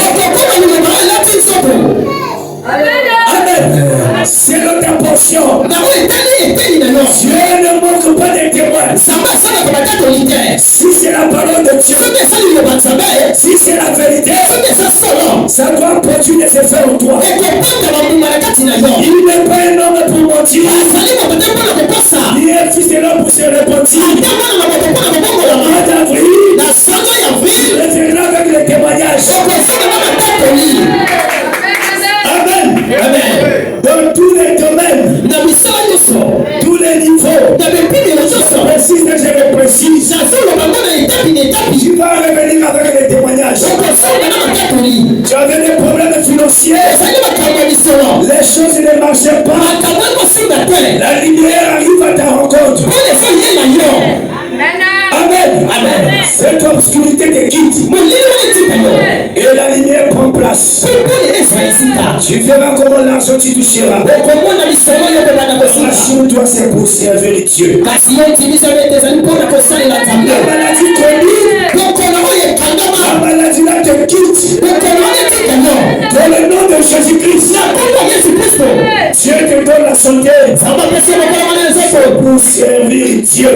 Amen. C'est ta portion. Dieu ne manque pas de témoins. Si c'est la parole de Dieu, si c'est la vérité, ça doit produire des effets en toi. Il n'est pas un homme pour mentir. Il est fils de l'homme pour se repentir. Mois d'avril, il reviendra avec le témoignage. Amen. Amen. Dans tous les domaines, tous les niveaux, je précise et je le précise. Tu vas revenir avec les témoignages. Tu avais des problèmes financiers. Les choses ne marchaient pas. La lumière arrive à ta rencontre. Amen. Amen. Cette obscurité te quitte. Et la lumière prend place. Tu verras comment l'argent tu toucheras. Assure-toi, c'est pour servir Dieu. La maladie chronique, la maladie là te quitte. Dans le nom de Jésus-Christ, Dieu te donne la santé pour servir Dieu.